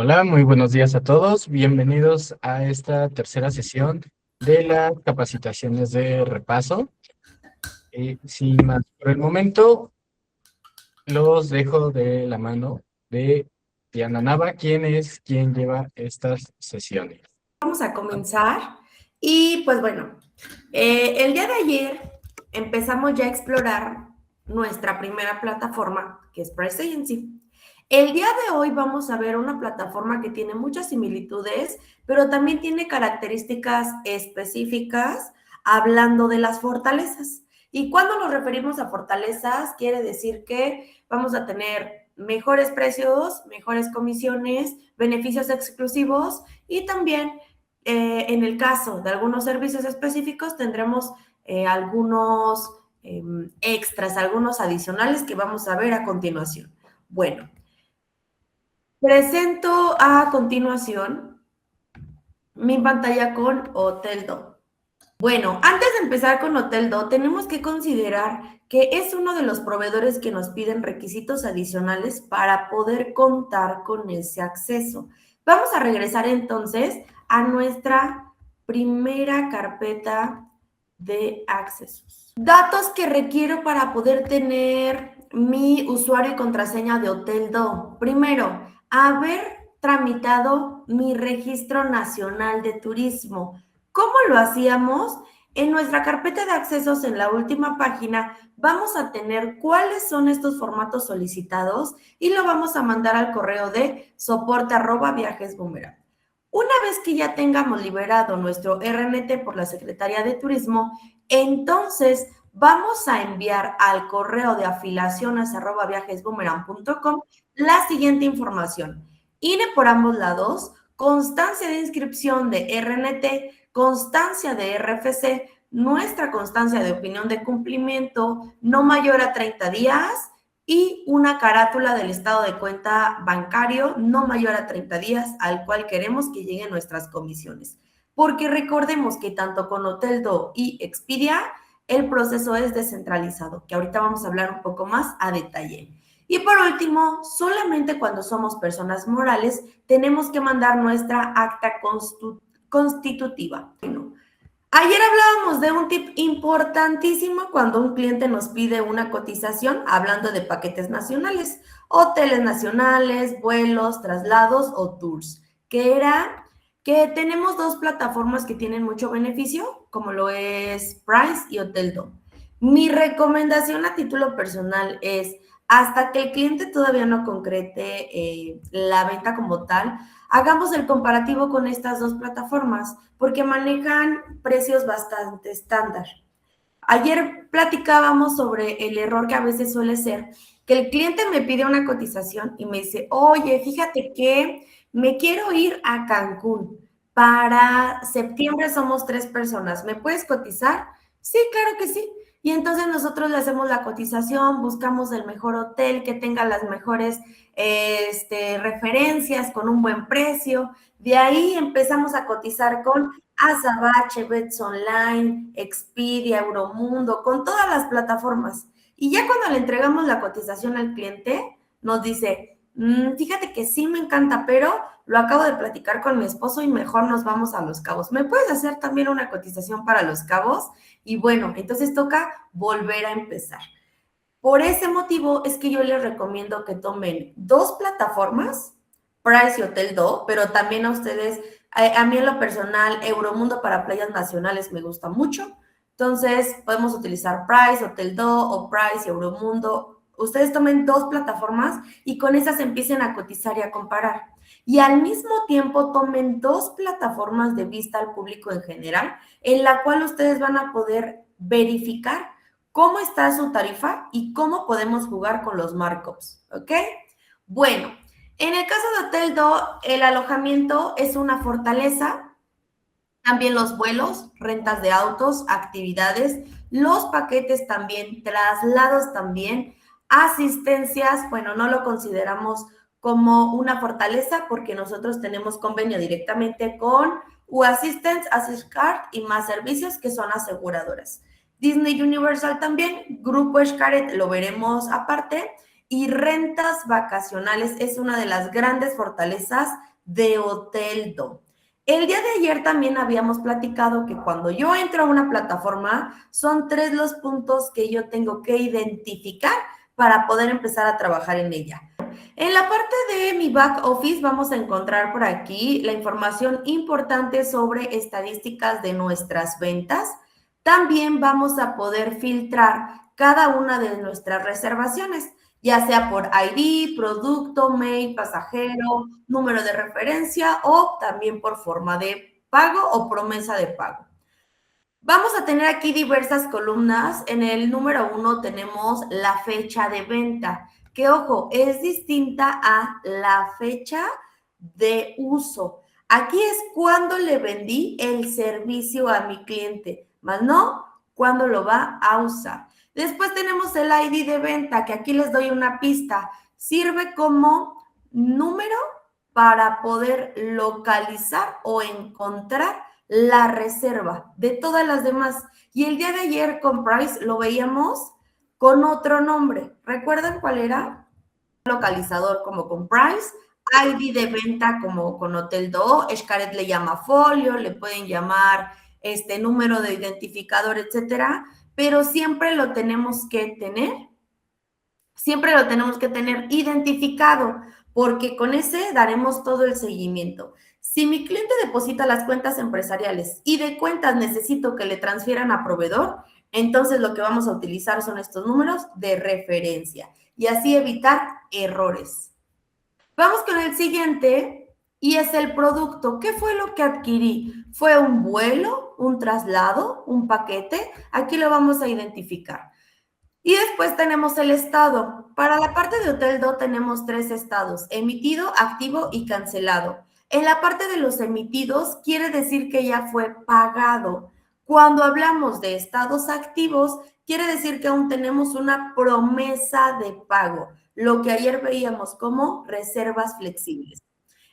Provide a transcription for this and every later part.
Hola, muy buenos días a todos. Bienvenidos a esta tercera sesión de las capacitaciones de repaso. Sin más por el momento, los dejo de la mano de Diana Nava, quien lleva estas sesiones. Vamos a comenzar y pues bueno, el día de ayer empezamos ya a explorar nuestra primera plataforma, que es Price Agency. El día de hoy vamos a ver una plataforma que tiene muchas similitudes, pero también tiene características específicas hablando de las fortalezas. Y cuando nos referimos a fortalezas, quiere decir que vamos a tener mejores precios, mejores comisiones, beneficios exclusivos y también en el caso de algunos servicios específicos tendremos algunos extras, algunos adicionales que vamos a ver a continuación. Bueno, presento a continuación mi pantalla con Hotel.do. Bueno, antes de empezar con Hotel.do, tenemos que considerar que es uno de los proveedores que nos piden requisitos adicionales para poder contar con ese acceso. Vamos a regresar entonces a nuestra primera carpeta de accesos. Datos que requiero para poder tener mi usuario y contraseña de Hotel.do. Primero, haber tramitado mi registro nacional de turismo. ¿Cómo lo hacíamos? En nuestra carpeta de accesos en la última página vamos a tener cuáles son estos formatos solicitados y lo vamos a mandar al correo de soporte@viajesboomerang. Una vez que ya tengamos liberado nuestro RNT por la Secretaría de Turismo, entonces vamos a enviar al correo de afiliaciones@viajesboomerang.com la siguiente información. INE por ambos lados, constancia de inscripción de RNT, constancia de RFC, nuestra constancia de opinión de cumplimiento no mayor a 30 días y una carátula del estado de cuenta bancario no mayor a 30 días al cual queremos que lleguen nuestras comisiones. Porque recordemos que tanto con Hotel.do y Expedia el proceso es descentralizado, que ahorita vamos a hablar un poco más a detalle. Y por último, solamente cuando somos personas morales tenemos que mandar nuestra acta constitutiva. Bueno, ayer hablábamos de un tip importantísimo cuando un cliente nos pide una cotización, hablando de paquetes nacionales, hoteles nacionales, vuelos, traslados o tours, que era que tenemos dos plataformas que tienen mucho beneficio, como lo es Price y Hotel.do. Mi recomendación a título personal es, hasta que el cliente todavía no concrete la venta como tal, hagamos el comparativo con estas dos plataformas porque manejan precios bastante estándar. Ayer platicábamos sobre el error que a veces suele ser que el cliente me pide una cotización y me dice, oye, fíjate que me quiero ir a Cancún. Para septiembre somos 3 personas. ¿Me puedes cotizar? Sí, claro que sí. Y entonces nosotros le hacemos la cotización, buscamos el mejor hotel que tenga las mejores referencias con un buen precio. De ahí empezamos a cotizar con Azabache, Bets Online, Expedia, Euromundo, con todas las plataformas. Y ya cuando le entregamos la cotización al cliente, nos dice, fíjate que sí me encanta, pero lo acabo de platicar con mi esposo y mejor nos vamos a Los Cabos. ¿Me puedes hacer también una cotización para Los Cabos? Y bueno, entonces toca volver a empezar. Por ese motivo es que yo les recomiendo que tomen dos plataformas, Price y Hotel.do, pero también a ustedes, a mí en lo personal, Euromundo para playas nacionales me gusta mucho. Entonces, podemos utilizar Price, Hotel.do o Price y Euromundo. Ustedes tomen dos plataformas y con esas empiecen a cotizar y a comparar. Y al mismo tiempo tomen dos plataformas de vista al público en general, en la cual ustedes van a poder verificar cómo está su tarifa y cómo podemos jugar con los markups, ¿ok? Bueno, en el caso de Hotel.do, el alojamiento es una fortaleza, también los vuelos, rentas de autos, actividades, los paquetes también, traslados también, asistencias, bueno, no lo consideramos como una fortaleza porque nosotros tenemos convenio directamente con U-Assistance, AssistCard y más servicios que son aseguradoras. Disney Universal también, Grupo Xcaret lo veremos aparte, y rentas vacacionales es una de las grandes fortalezas de Hoteldo. El día de ayer también habíamos platicado que cuando yo entro a una plataforma, son 3 los puntos que yo tengo que identificar para poder empezar a trabajar en ella. En la parte de mi back office vamos a encontrar por aquí la información importante sobre estadísticas de nuestras ventas. También vamos a poder filtrar cada una de nuestras reservaciones, ya sea por ID, producto, mail, pasajero, número de referencia o también por forma de pago o promesa de pago. Vamos a tener aquí diversas columnas. En el número 1 tenemos la fecha de venta, que ojo, es distinta a la fecha de uso. Aquí es cuando le vendí el servicio a mi cliente, más no cuando lo va a usar. Después tenemos el ID de venta, que aquí les doy una pista. Sirve como número para poder localizar o encontrar la reserva de todas las demás. Y el día de ayer con Price lo veíamos con otro nombre. ¿Recuerdan cuál era? Localizador como con Price, ID de venta como con Hoteldo, Xcaret le llama folio, le pueden llamar número de identificador, etcétera, pero siempre lo tenemos que tener identificado, porque con ese daremos todo el seguimiento. Si mi cliente deposita las cuentas empresariales y de cuentas necesito que le transfieran a proveedor, entonces lo que vamos a utilizar son estos números de referencia y así evitar errores. Vamos con el siguiente y es el producto. ¿Qué fue lo que adquirí? ¿Fue un vuelo, un traslado, un paquete? Aquí lo vamos a identificar. Y después tenemos el estado. Para la parte de Hoteldo tenemos 3 estados: emitido, activo y cancelado. En la parte de los emitidos quiere decir que ya fue pagado. Cuando hablamos de estados activos, quiere decir que aún tenemos una promesa de pago, lo que ayer veíamos como reservas flexibles.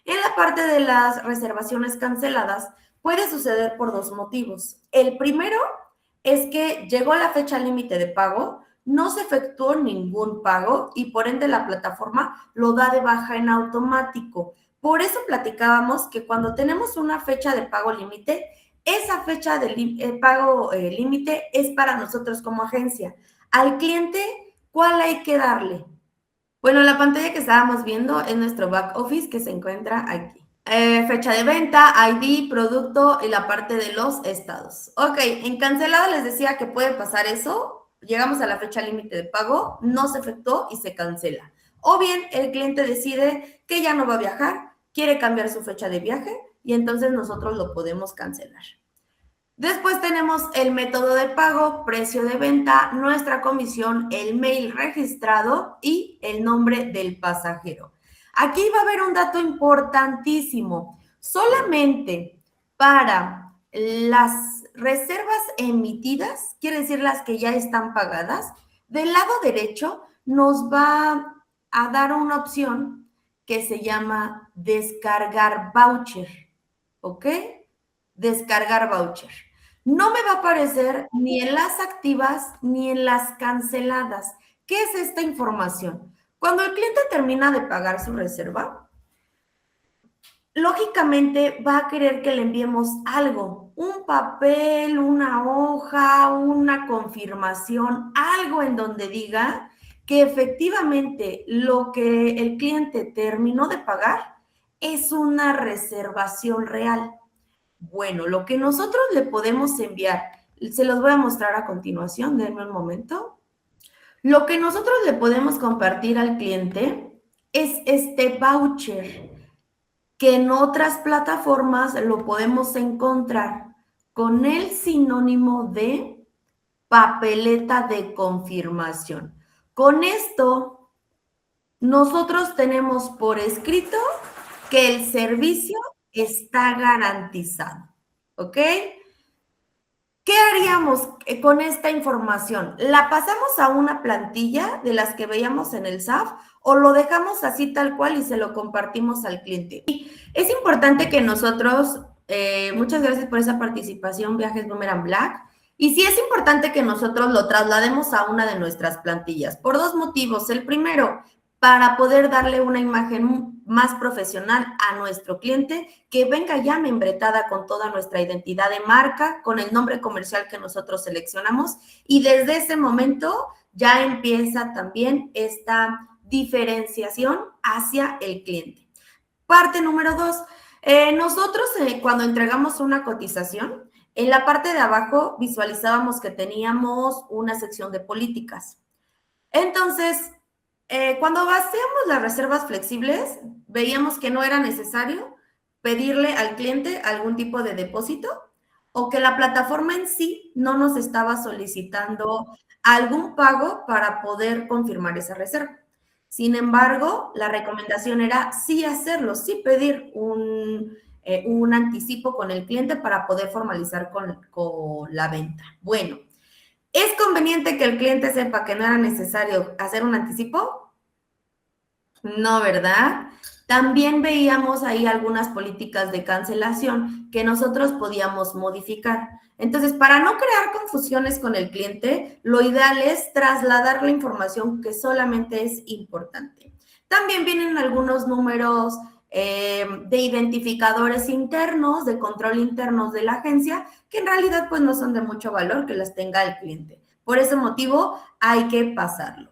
En la parte de las reservaciones canceladas puede suceder por 2 motivos. El primero es que llegó la fecha límite de pago, no se efectuó ningún pago y por ende la plataforma lo da de baja en automático. Por eso platicábamos que cuando tenemos una fecha de pago límite, esa fecha de pago límite es para nosotros como agencia. Al cliente, ¿cuál hay que darle? Bueno, la pantalla que estábamos viendo es nuestro back office que se encuentra aquí. Fecha de venta, ID, producto y la parte de los estados. Ok, en cancelado les decía que puede pasar eso. Llegamos a la fecha límite de pago, no se efectuó y se cancela. O bien el cliente decide que ya no va a viajar, quiere cambiar su fecha de viaje y entonces nosotros lo podemos cancelar. Después tenemos el método de pago, precio de venta, nuestra comisión, el mail registrado y el nombre del pasajero. Aquí va a haber un dato importantísimo. Solamente para las reservas emitidas, quiere decir las que ya están pagadas, del lado derecho nos va a dar una opción que se llama descargar voucher, ¿ok? Descargar voucher. No me va a aparecer ni en las activas ni en las canceladas. ¿Qué es esta información? Cuando el cliente termina de pagar su reserva, lógicamente va a querer que le enviemos algo, un papel, una hoja, una confirmación, algo en donde diga que efectivamente lo que el cliente terminó de pagar es una reservación real. Bueno, lo que nosotros le podemos enviar, se los voy a mostrar a continuación, denme un momento. Lo que nosotros le podemos compartir al cliente es este voucher, que en otras plataformas lo podemos encontrar con el sinónimo de papeleta de confirmación. Con esto, nosotros tenemos por escrito que el servicio está garantizado, ¿ok? ¿Qué haríamos con esta información? ¿La pasamos a una plantilla de las que veíamos en el SAF o lo dejamos así tal cual y se lo compartimos al cliente? Es importante que nosotros, muchas gracias por esa participación, Viajes Boomerang Black, y sí es importante que nosotros lo traslademos a una de nuestras plantillas por 2 motivos. El primero, para poder darle una imagen más profesional a nuestro cliente, que venga ya membretada con toda nuestra identidad de marca, con el nombre comercial que nosotros seleccionamos, y desde ese momento ya empieza también esta diferenciación hacia el cliente. Parte número 2. Nosotros cuando entregamos una cotización, en la parte de abajo visualizábamos que teníamos una sección de políticas. Entonces, cuando hacíamos las reservas flexibles, veíamos que no era necesario pedirle al cliente algún tipo de depósito o que la plataforma en sí no nos estaba solicitando algún pago para poder confirmar esa reserva. Sin embargo, la recomendación era sí hacerlo, sí pedir un anticipo con el cliente para poder formalizar con la venta. Bueno, ¿es conveniente que el cliente sepa que no era necesario hacer un anticipo? No, ¿verdad? También veíamos ahí algunas políticas de cancelación que nosotros podíamos modificar. Entonces, para no crear confusiones con el cliente, lo ideal es trasladar la información que solamente es importante. También vienen algunos números de identificadores internos, de control internos de la agencia, que en realidad pues no son de mucho valor que las tenga el cliente. Por ese motivo hay que pasarlo.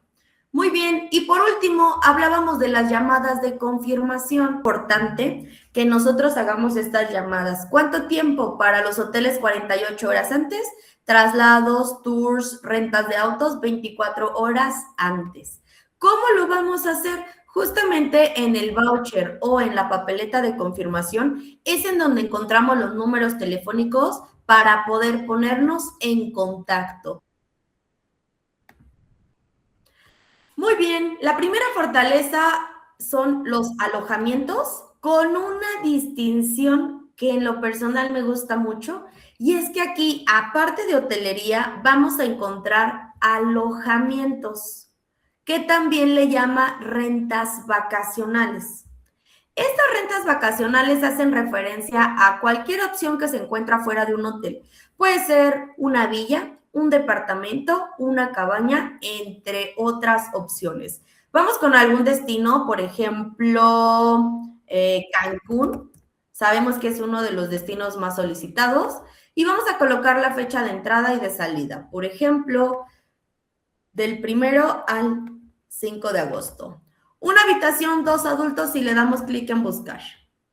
Muy bien, y por último, hablábamos de las llamadas de confirmación. Importante que nosotros hagamos estas llamadas. ¿Cuánto tiempo para los hoteles? 48 horas antes, traslados, tours, rentas de autos, 24 horas antes. ¿Cómo lo vamos a hacer? Justamente en el voucher o en la papeleta de confirmación es en donde encontramos los números telefónicos para poder ponernos en contacto. Muy bien, la primera fortaleza son los alojamientos con una distinción que en lo personal me gusta mucho, y es que aquí, aparte de hotelería, vamos a encontrar alojamientos, que también le llama rentas vacacionales. Estas rentas vacacionales hacen referencia a cualquier opción que se encuentra fuera de un hotel. Puede ser una villa, un departamento, una cabaña, entre otras opciones. Vamos con algún destino, por ejemplo, Cancún. Sabemos que es uno de los destinos más solicitados. Y vamos a colocar la fecha de entrada y de salida. Por ejemplo, del 1 al 5 de agosto. Una habitación, 2 adultos y le damos clic en buscar.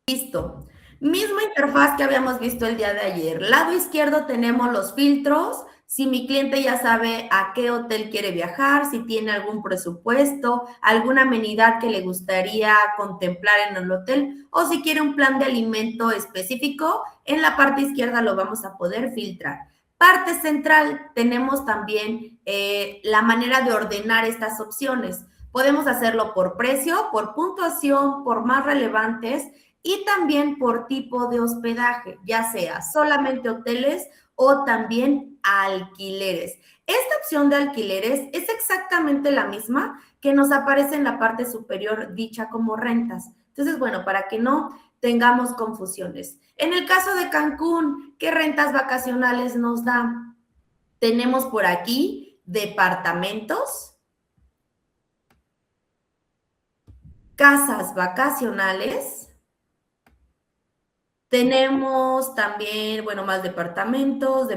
Listo. Misma interfaz que habíamos visto el día de ayer. Lado izquierdo tenemos los filtros. Si mi cliente ya sabe a qué hotel quiere viajar, si tiene algún presupuesto, alguna amenidad que le gustaría contemplar en el hotel o si quiere un plan de alimento específico, en la parte izquierda lo vamos a poder filtrar. Parte central, tenemos también la manera de ordenar estas opciones. Podemos hacerlo por precio, por puntuación, por más relevantes y también por tipo de hospedaje, ya sea solamente hoteles o también alquileres. Esta opción de alquileres es exactamente la misma que nos aparece en la parte superior dicha como rentas. Entonces, bueno, para que no tengamos confusiones. En el caso de Cancún, ¿qué rentas vacacionales nos da? Tenemos por aquí departamentos, casas vacacionales. Tenemos también, bueno, más departamentos,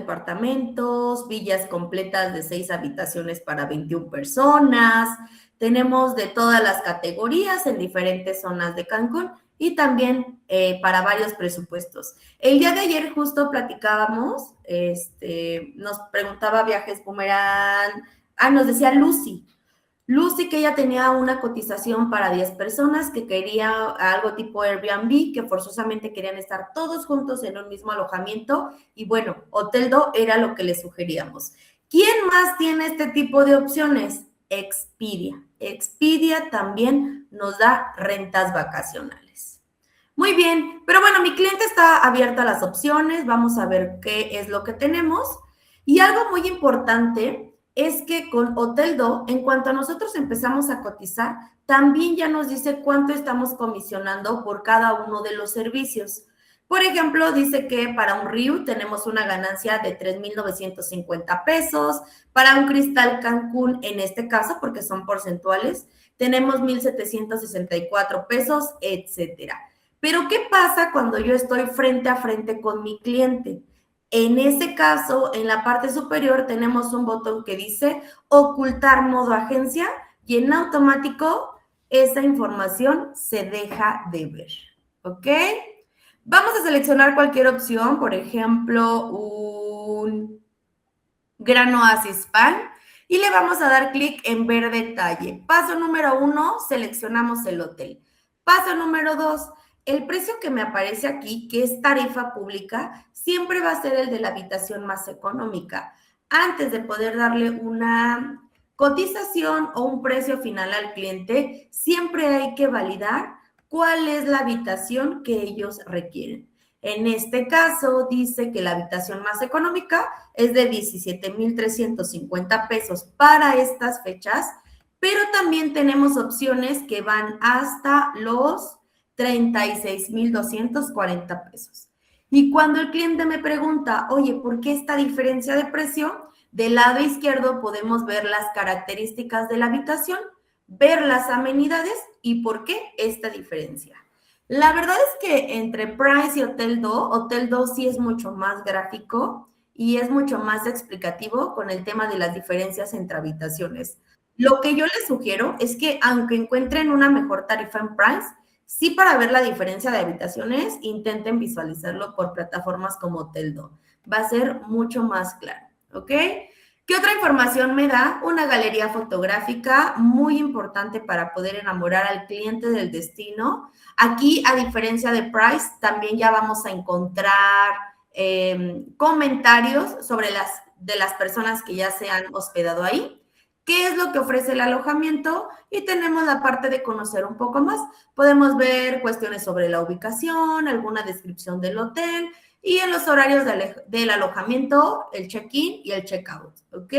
villas completas de 6 habitaciones para 21 personas. Tenemos de todas las categorías en diferentes zonas de Cancún y también para varios presupuestos. El día de ayer justo platicábamos, nos preguntaba Viajes Boomerang, nos decía Lucy que ella tenía una cotización para 10 personas, que quería algo tipo Airbnb, que forzosamente querían estar todos juntos en un mismo alojamiento, y bueno, Hoteldo era lo que le sugeríamos. ¿Quién más tiene este tipo de opciones? Expedia. Expedia también nos da rentas vacacionales. Muy bien, pero bueno, mi cliente está abierta a las opciones, vamos a ver qué es lo que tenemos. Y algo muy importante es que con Hoteldo, en cuanto a nosotros empezamos a cotizar, también ya nos dice cuánto estamos comisionando por cada uno de los servicios. Por ejemplo, dice que para un Ryu tenemos una ganancia de 3,950 pesos, para un Cristal Cancún, en este caso, porque son porcentuales, tenemos 1,764 pesos, etcétera. Pero, ¿qué pasa cuando yo estoy frente a frente con mi cliente? En ese caso, en la parte superior tenemos un botón que dice ocultar modo agencia y en automático esa información se deja de ver, ¿ok? Vamos a seleccionar cualquier opción, por ejemplo, un Gran Oasis Pan y le vamos a dar clic en ver detalle. Paso número 1, seleccionamos el hotel. Paso número 2, el precio que me aparece aquí, que es tarifa pública, siempre va a ser el de la habitación más económica. Antes de poder darle una cotización o un precio final al cliente, siempre hay que validar cuál es la habitación que ellos requieren. En este caso, dice que la habitación más económica es de 17,350 pesos para estas fechas, pero también tenemos opciones que van hasta los 36,240 pesos. Y cuando el cliente me pregunta, oye, ¿por qué esta diferencia de precio? Del lado izquierdo podemos ver las características de la habitación, ver las amenidades y por qué esta diferencia. La verdad es que entre Price y Hotel Do sí es mucho más gráfico y es mucho más explicativo con el tema de las diferencias entre habitaciones. Lo que yo les sugiero es que aunque encuentren una mejor tarifa en Price, sí para ver la diferencia de habitaciones, intenten visualizarlo por plataformas como Hotel Do. Va a ser mucho más claro, ¿ok? ¿Qué otra información me da? Una galería fotográfica muy importante para poder enamorar al cliente del destino. Aquí, a diferencia de Price, también ya vamos a encontrar comentarios sobre de las personas que ya se han hospedado ahí. ¿Qué es lo que ofrece el alojamiento? Y tenemos la parte de conocer un poco más. Podemos ver cuestiones sobre la ubicación, alguna descripción del hotel y en los horarios del alojamiento, el check-in y el check-out, ¿ok?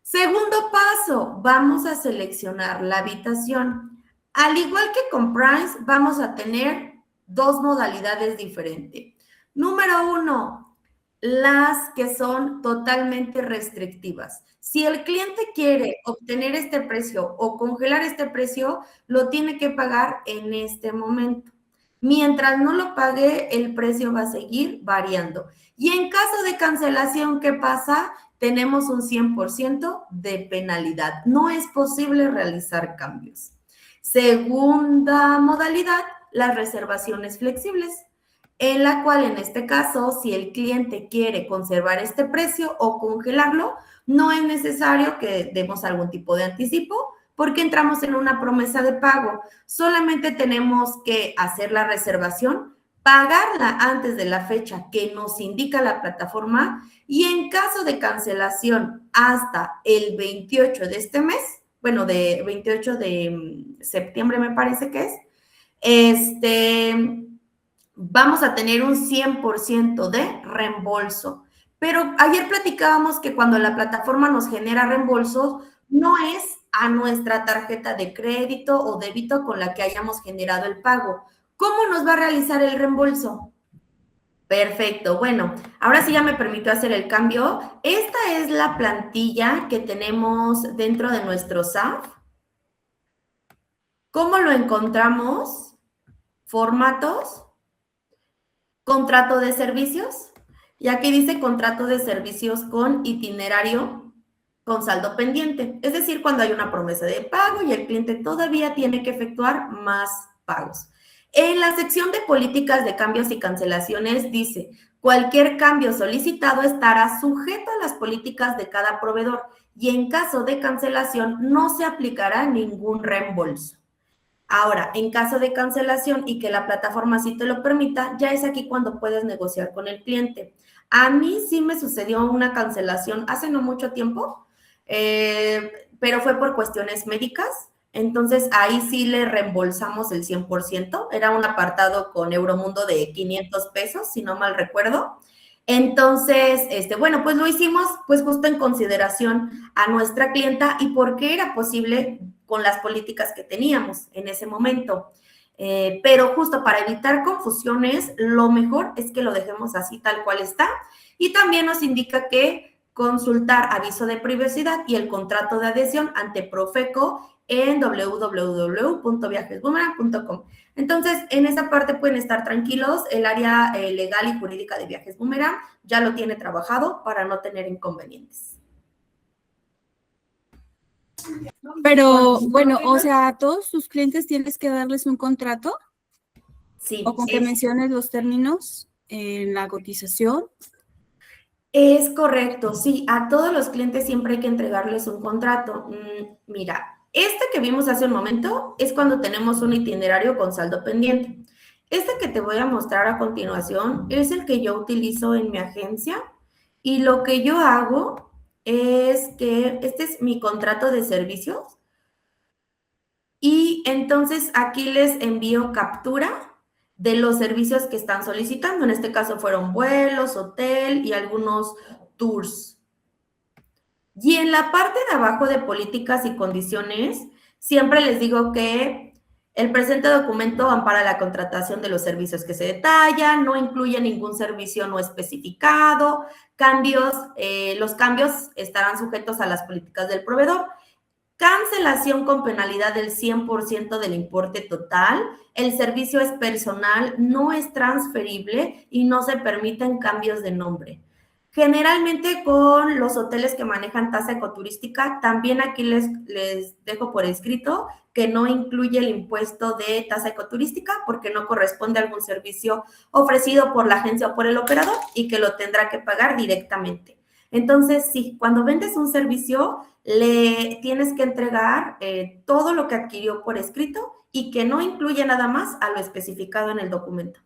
Segundo paso, vamos a seleccionar la habitación. Al igual que con Price, vamos a tener dos modalidades diferentes. Número 1, las que son totalmente restrictivas. Si el cliente quiere obtener este precio o congelar este precio, lo tiene que pagar en este momento. Mientras no lo pague, el precio va a seguir variando. Y en caso de cancelación, ¿qué pasa? Tenemos un 100% de penalidad. No es posible realizar cambios. Segunda modalidad, las reservaciones flexibles, en la cual en este caso, si el cliente quiere conservar este precio o congelarlo, no es necesario que demos algún tipo de anticipo porque entramos en una promesa de pago. Solamente tenemos que hacer la reservación, pagarla antes de la fecha que nos indica la plataforma y en caso de cancelación hasta el 28 de este mes, bueno, de 28 de septiembre me parece que es, vamos a tener un 100% de reembolso. Pero ayer platicábamos que cuando la plataforma nos genera reembolsos, no es a nuestra tarjeta de crédito o débito con la que hayamos generado el pago. ¿Cómo nos va a realizar el reembolso? Perfecto, bueno, ahora sí ya me permitió hacer el cambio. Esta es la plantilla que tenemos dentro de nuestro SAF. ¿Cómo lo encontramos? Formatos, contrato de servicios. Y aquí dice contrato de servicios con itinerario con saldo pendiente. Es decir, cuando hay una promesa de pago y el cliente todavía tiene que efectuar más pagos. En la sección de políticas de cambios y cancelaciones dice, cualquier cambio solicitado estará sujeto a las políticas de cada proveedor y en caso de cancelación no se aplicará ningún reembolso. Ahora, en caso de cancelación y que la plataforma sí te lo permita, ya es aquí cuando puedes negociar con el cliente. A mí sí me sucedió una cancelación hace no mucho tiempo, pero fue por cuestiones médicas. Entonces, ahí sí le reembolsamos el 100%. Era un apartado con Euromundo de 500 pesos, si no mal recuerdo. Entonces, bueno, pues lo hicimos pues justo en consideración a nuestra clienta y porque era posible con las políticas que teníamos en ese momento. Pero justo para evitar confusiones, lo mejor es que lo dejemos así tal cual está. Y también nos indica que consultar aviso de privacidad y el contrato de adhesión ante Profeco en www.viajesboomerang.com. Entonces, en esa parte pueden estar tranquilos, el área legal y jurídica de Viajes Boomerang ya lo tiene trabajado para no tener inconvenientes. Pero bueno, o sea, a todos tus clientes tienes que darles un contrato. Sí. O con que menciones los términos en la cotización. Es correcto, sí, a todos los clientes siempre hay que entregarles un contrato. Mira, este que vimos hace un momento es cuando tenemos un itinerario con saldo pendiente. Este que te voy a mostrar a continuación es el que yo utilizo en mi agencia y lo que yo hago es que este es mi contrato de servicios y entonces aquí les envío captura de los servicios que están solicitando. En este caso fueron vuelos, hotel y algunos tours. Y en la parte de abajo de políticas y condiciones, siempre les digo que el presente documento ampara la contratación de los servicios que se detallan, no incluye ningún servicio no especificado, los cambios estarán sujetos a las políticas del proveedor. Cancelación con penalidad del 100% del importe total. El servicio es personal, no es transferible y no se permiten cambios de nombre. Generalmente con los hoteles que manejan tasa ecoturística, también aquí les dejo por escrito que no incluye el impuesto de tasa ecoturística porque no corresponde a algún servicio ofrecido por la agencia o por el operador y que lo tendrá que pagar directamente. Entonces, sí, cuando vendes un servicio, le tienes que entregar todo lo que adquirió por escrito y que no incluye nada más a lo especificado en el documento.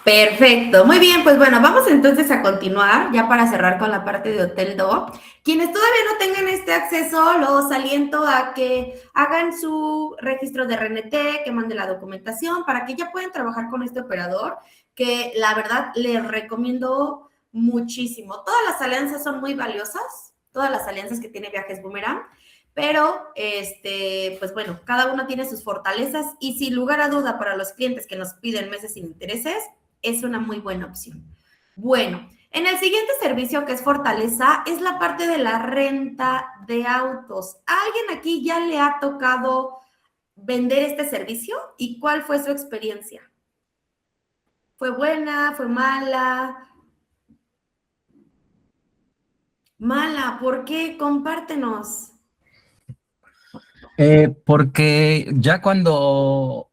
Perfecto, muy bien, pues bueno, vamos entonces a continuar ya para cerrar con la parte de Hotel Do. Quienes todavía no tengan este acceso, los aliento a que hagan su registro de RNT, que manden la documentación para que ya puedan trabajar con este operador, que la verdad les recomiendo muchísimo. Todas las alianzas son muy valiosas, todas las alianzas que tiene Viajes Boomerang, pero pues bueno, cada uno tiene sus fortalezas y sin lugar a duda para los clientes que nos piden meses sin intereses, es una muy buena opción. Bueno, en el siguiente servicio que es Fortaleza es la parte de la renta de autos. ¿A alguien aquí ya le ha tocado vender este servicio? ¿Y cuál fue su experiencia? ¿Fue buena? ¿Fue mala? Mala, ¿por qué? Compártenos. Porque ya cuando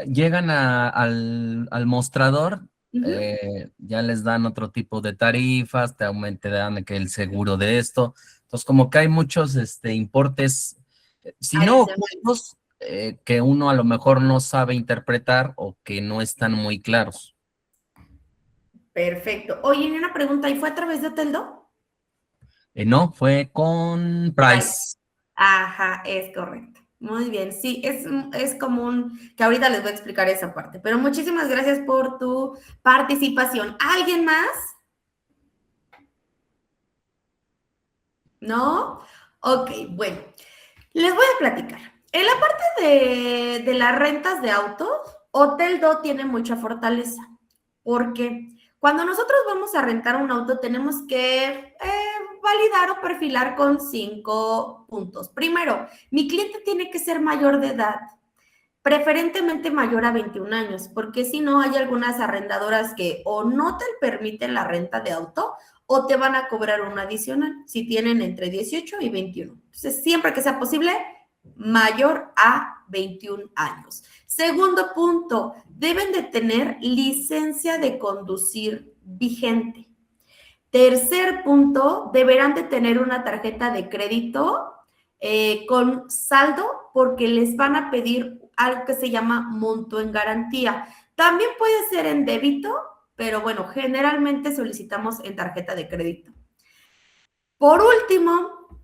llegan al mostrador, ya les dan otro tipo de tarifas, te dan que el seguro de esto. Entonces, como que hay muchos importes, si no ocultos, que uno a lo mejor no sabe interpretar o que no están muy claros. Perfecto. Oye, una pregunta, ¿y fue a través de Hoteldo? No, fue con Price. Ajá, es correcto. Muy bien, sí, es común que ahorita les voy a explicar esa parte, pero muchísimas gracias por tu participación. ¿Alguien más? ¿No? Ok, bueno, les voy a platicar. En la parte de las rentas de autos, Hoteldo tiene mucha fortaleza, porque cuando nosotros vamos a rentar un auto tenemos que validar o perfilar con 5 puntos. Primero, mi cliente tiene que ser mayor de edad, preferentemente mayor a 21 años, porque si no hay algunas arrendadoras que o no te permiten la renta de auto o te van a cobrar un adicional si tienen entre 18 y 21. Entonces, siempre que sea posible, mayor a 21 años. Segundo punto, deben de tener licencia de conducir vigente. Tercer punto, deberán de tener una tarjeta de crédito con saldo porque les van a pedir algo que se llama monto en garantía. También puede ser en débito, pero bueno, generalmente solicitamos en tarjeta de crédito. Por último,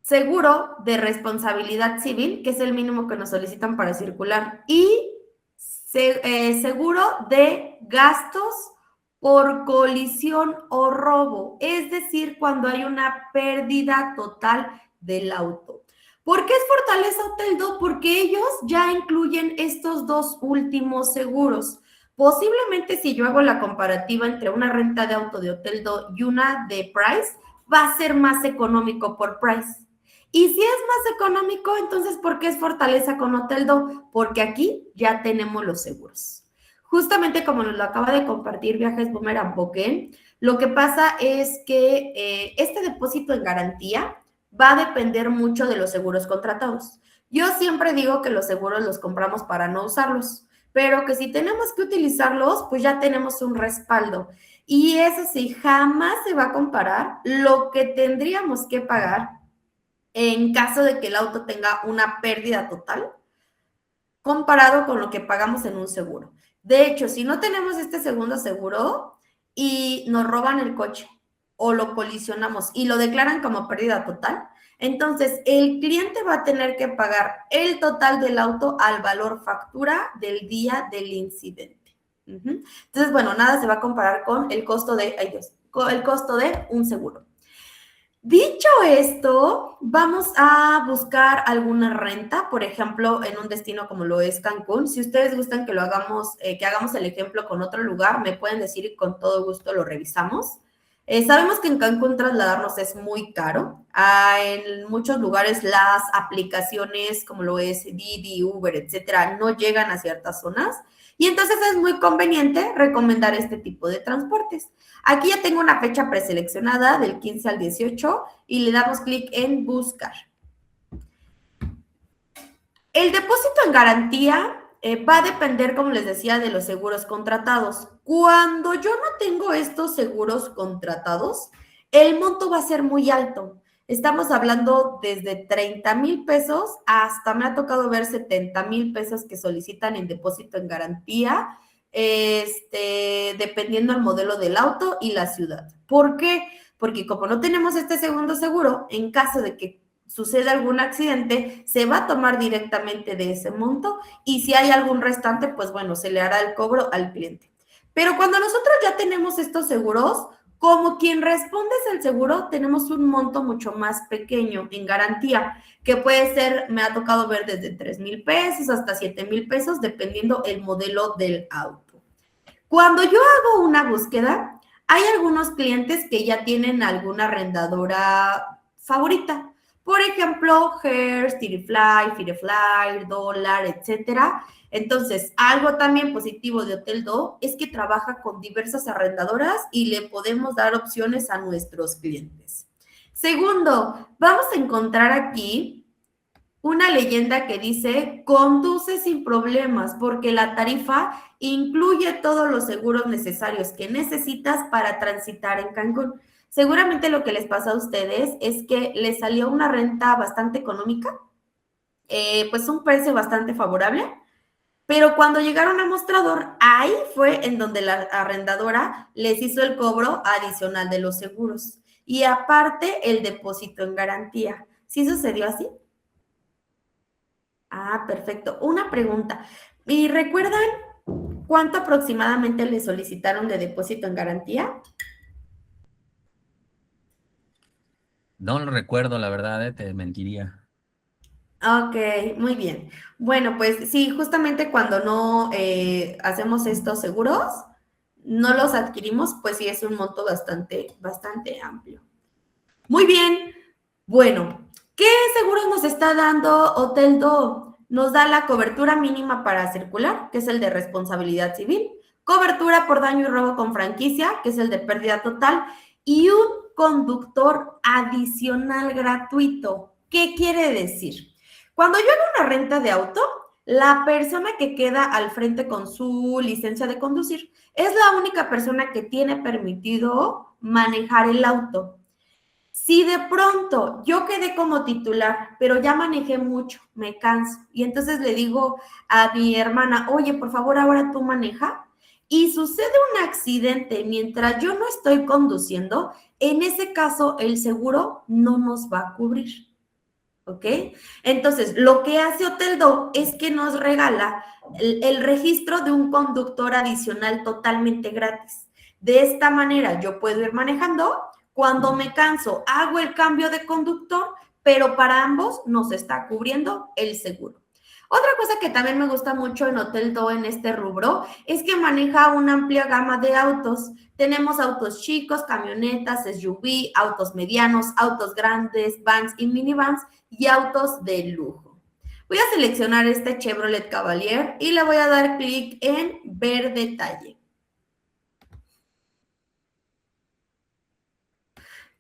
seguro de responsabilidad civil, que es el mínimo que nos solicitan para circular, y seguro de gastos por colisión o robo, es decir, cuando hay una pérdida total del auto. ¿Por qué es fortaleza Hotel Do? Porque ellos ya incluyen estos dos últimos seguros. Posiblemente si yo hago la comparativa entre una renta de auto de Hotel Do y una de Price, va a ser más económico por Price. Y si es más económico, entonces, ¿por qué es fortaleza con Hotel Do? Porque aquí ya tenemos los seguros. Justamente como nos lo acaba de compartir Viajes Boomerang Bokeh, lo que pasa es que este depósito en garantía va a depender mucho de los seguros contratados. Yo siempre digo que los seguros los compramos para no usarlos, pero que si tenemos que utilizarlos, pues ya tenemos un respaldo. Y eso sí, jamás se va a comparar lo que tendríamos que pagar en caso de que el auto tenga una pérdida total comparado con lo que pagamos en un seguro. De hecho, si no tenemos este segundo seguro y nos roban el coche o lo colisionamos y lo declaran como pérdida total, entonces el cliente va a tener que pagar el total del auto al valor factura del día del incidente. Entonces, bueno, nada se va a comparar con el costo de, el costo de un seguro. Dicho esto, vamos a buscar alguna renta, por ejemplo, en un destino como lo es Cancún. Si ustedes gustan que lo hagamos, que hagamos el ejemplo con otro lugar, me pueden decir y con todo gusto lo revisamos. Sabemos que en Cancún trasladarnos es muy caro. En muchos lugares las aplicaciones como lo es Didi, Uber, etcétera, no llegan a ciertas zonas. Y entonces es muy conveniente recomendar este tipo de transportes. Aquí ya tengo una fecha preseleccionada del 15 al 18 y le damos clic en buscar. El depósito en garantía va a depender, como les decía, de los seguros contratados. Cuando yo no tengo estos seguros contratados, el monto va a ser muy alto. Estamos hablando desde 30,000 pesos hasta me ha tocado ver 70,000 pesos que solicitan en depósito en garantía, dependiendo del modelo del auto y la ciudad. ¿Por qué? Porque como no tenemos este segundo seguro, en caso de que suceda algún accidente, se va a tomar directamente de ese monto y si hay algún restante, pues bueno, se le hará el cobro al cliente. Pero cuando nosotros ya tenemos estos seguros, como quien responde es el seguro, tenemos un monto mucho más pequeño en garantía, que puede ser, me ha tocado ver desde 3,000 pesos hasta 7,000 pesos, dependiendo el modelo del auto. Cuando yo hago una búsqueda, hay algunos clientes que ya tienen alguna arrendadora favorita. Por ejemplo, Hertz, Tirifly, Firefly, Dollar, etcétera. Entonces, algo también positivo de Hotel Do es que trabaja con diversas arrendadoras y le podemos dar opciones a nuestros clientes. Segundo, vamos a encontrar aquí una leyenda que dice, conduce sin problemas, porque la tarifa incluye todos los seguros necesarios que necesitas para transitar en Cancún. Seguramente lo que les pasa a ustedes es que les salió una renta bastante económica, pues un precio bastante favorable, pero cuando llegaron al mostrador, ahí fue en donde la arrendadora les hizo el cobro adicional de los seguros y aparte el depósito en garantía. ¿Sí sucedió así? Ah, perfecto. Una pregunta. ¿Y recuerdan cuánto aproximadamente le solicitaron de depósito en garantía? No lo recuerdo, la verdad, te mentiría. Ok, muy bien. Bueno, pues sí, justamente cuando no hacemos estos seguros, no los adquirimos, pues sí es un monto bastante amplio. Muy bien. Bueno, ¿qué seguros nos está dando Hotel Do? Nos da la cobertura mínima para circular, que es el de responsabilidad civil, cobertura por daño y robo con franquicia, que es el de pérdida total, y un conductor adicional gratuito. ¿Qué quiere decir? Cuando yo hago una renta de auto, la persona que queda al frente con su licencia de conducir es la única persona que tiene permitido manejar el auto. Si de pronto yo quedé como titular, pero ya manejé mucho, me canso, y entonces le digo a mi hermana, oye, por favor, ahora tú maneja, y sucede un accidente mientras yo no estoy conduciendo, en ese caso el seguro no nos va a cubrir. ¿Ok? Entonces, lo que hace Hotel Do es que nos regala el registro de un conductor adicional totalmente gratis. De esta manera, yo puedo ir manejando. Cuando me canso, hago el cambio de conductor, pero para ambos nos está cubriendo el seguro. Otra cosa que también me gusta mucho en Hotel Do en este rubro es que maneja una amplia gama de autos. Tenemos autos chicos, camionetas, SUV, autos medianos, autos grandes, vans y minivans y autos de lujo. Voy a seleccionar este Chevrolet Cavalier y le voy a dar clic en ver detalle.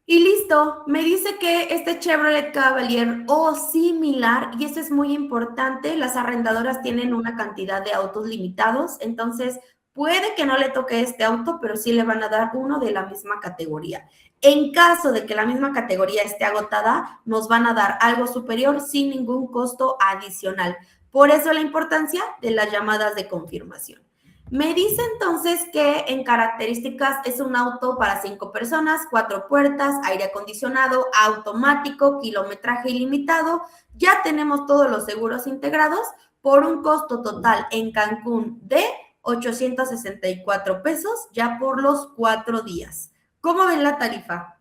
Y listo, me dice que este Chevrolet Cavalier o similar, y eso es muy importante, las arrendadoras tienen una cantidad de autos limitados, entonces puede que no le toque este auto, pero sí le van a dar uno de la misma categoría. En caso de que la misma categoría esté agotada, nos van a dar algo superior sin ningún costo adicional. Por eso la importancia de las llamadas de confirmación. Me dice entonces que en características es un auto para 5 personas, 4 puertas, aire acondicionado, automático, kilometraje ilimitado. Ya tenemos todos los seguros integrados por un costo total en Cancún de 864 pesos ya por los 4 días. ¿Cómo ven la tarifa?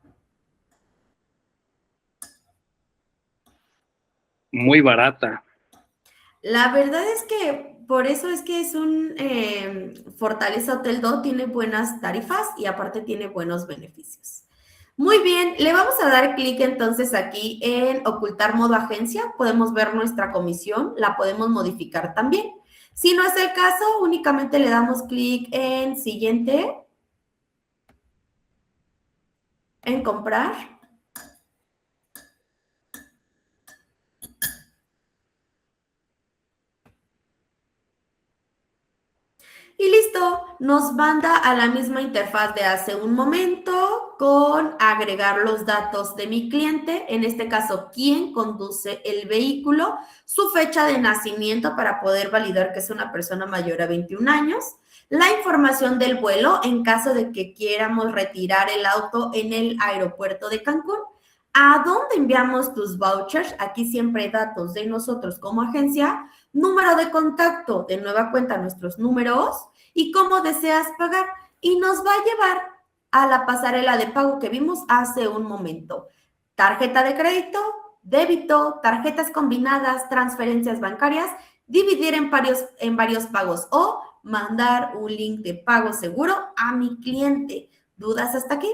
Muy barata. La verdad es que por eso es que es un Fortaleza Hotel Do, tiene buenas tarifas y aparte tiene buenos beneficios. Muy bien, le vamos a dar clic entonces aquí en ocultar modo agencia. Podemos ver nuestra comisión, la podemos modificar también. Si no es el caso, únicamente le damos clic en siguiente, en comprar. Y listo, nos manda a la misma interfaz de hace un momento con agregar los datos de mi cliente, en este caso, quién conduce el vehículo, su fecha de nacimiento para poder validar que es una persona mayor a 21 años, la información del vuelo en caso de que quieramos retirar el auto en el aeropuerto de Cancún, a dónde enviamos tus vouchers, aquí siempre datos de nosotros como agencia, número de contacto, de nueva cuenta nuestros números y cómo deseas pagar. Y nos va a llevar a la pasarela de pago que vimos hace un momento. Tarjeta de crédito, débito, tarjetas combinadas, transferencias bancarias, dividir en varios pagos o mandar un link de pago seguro a mi cliente. ¿Dudas hasta aquí?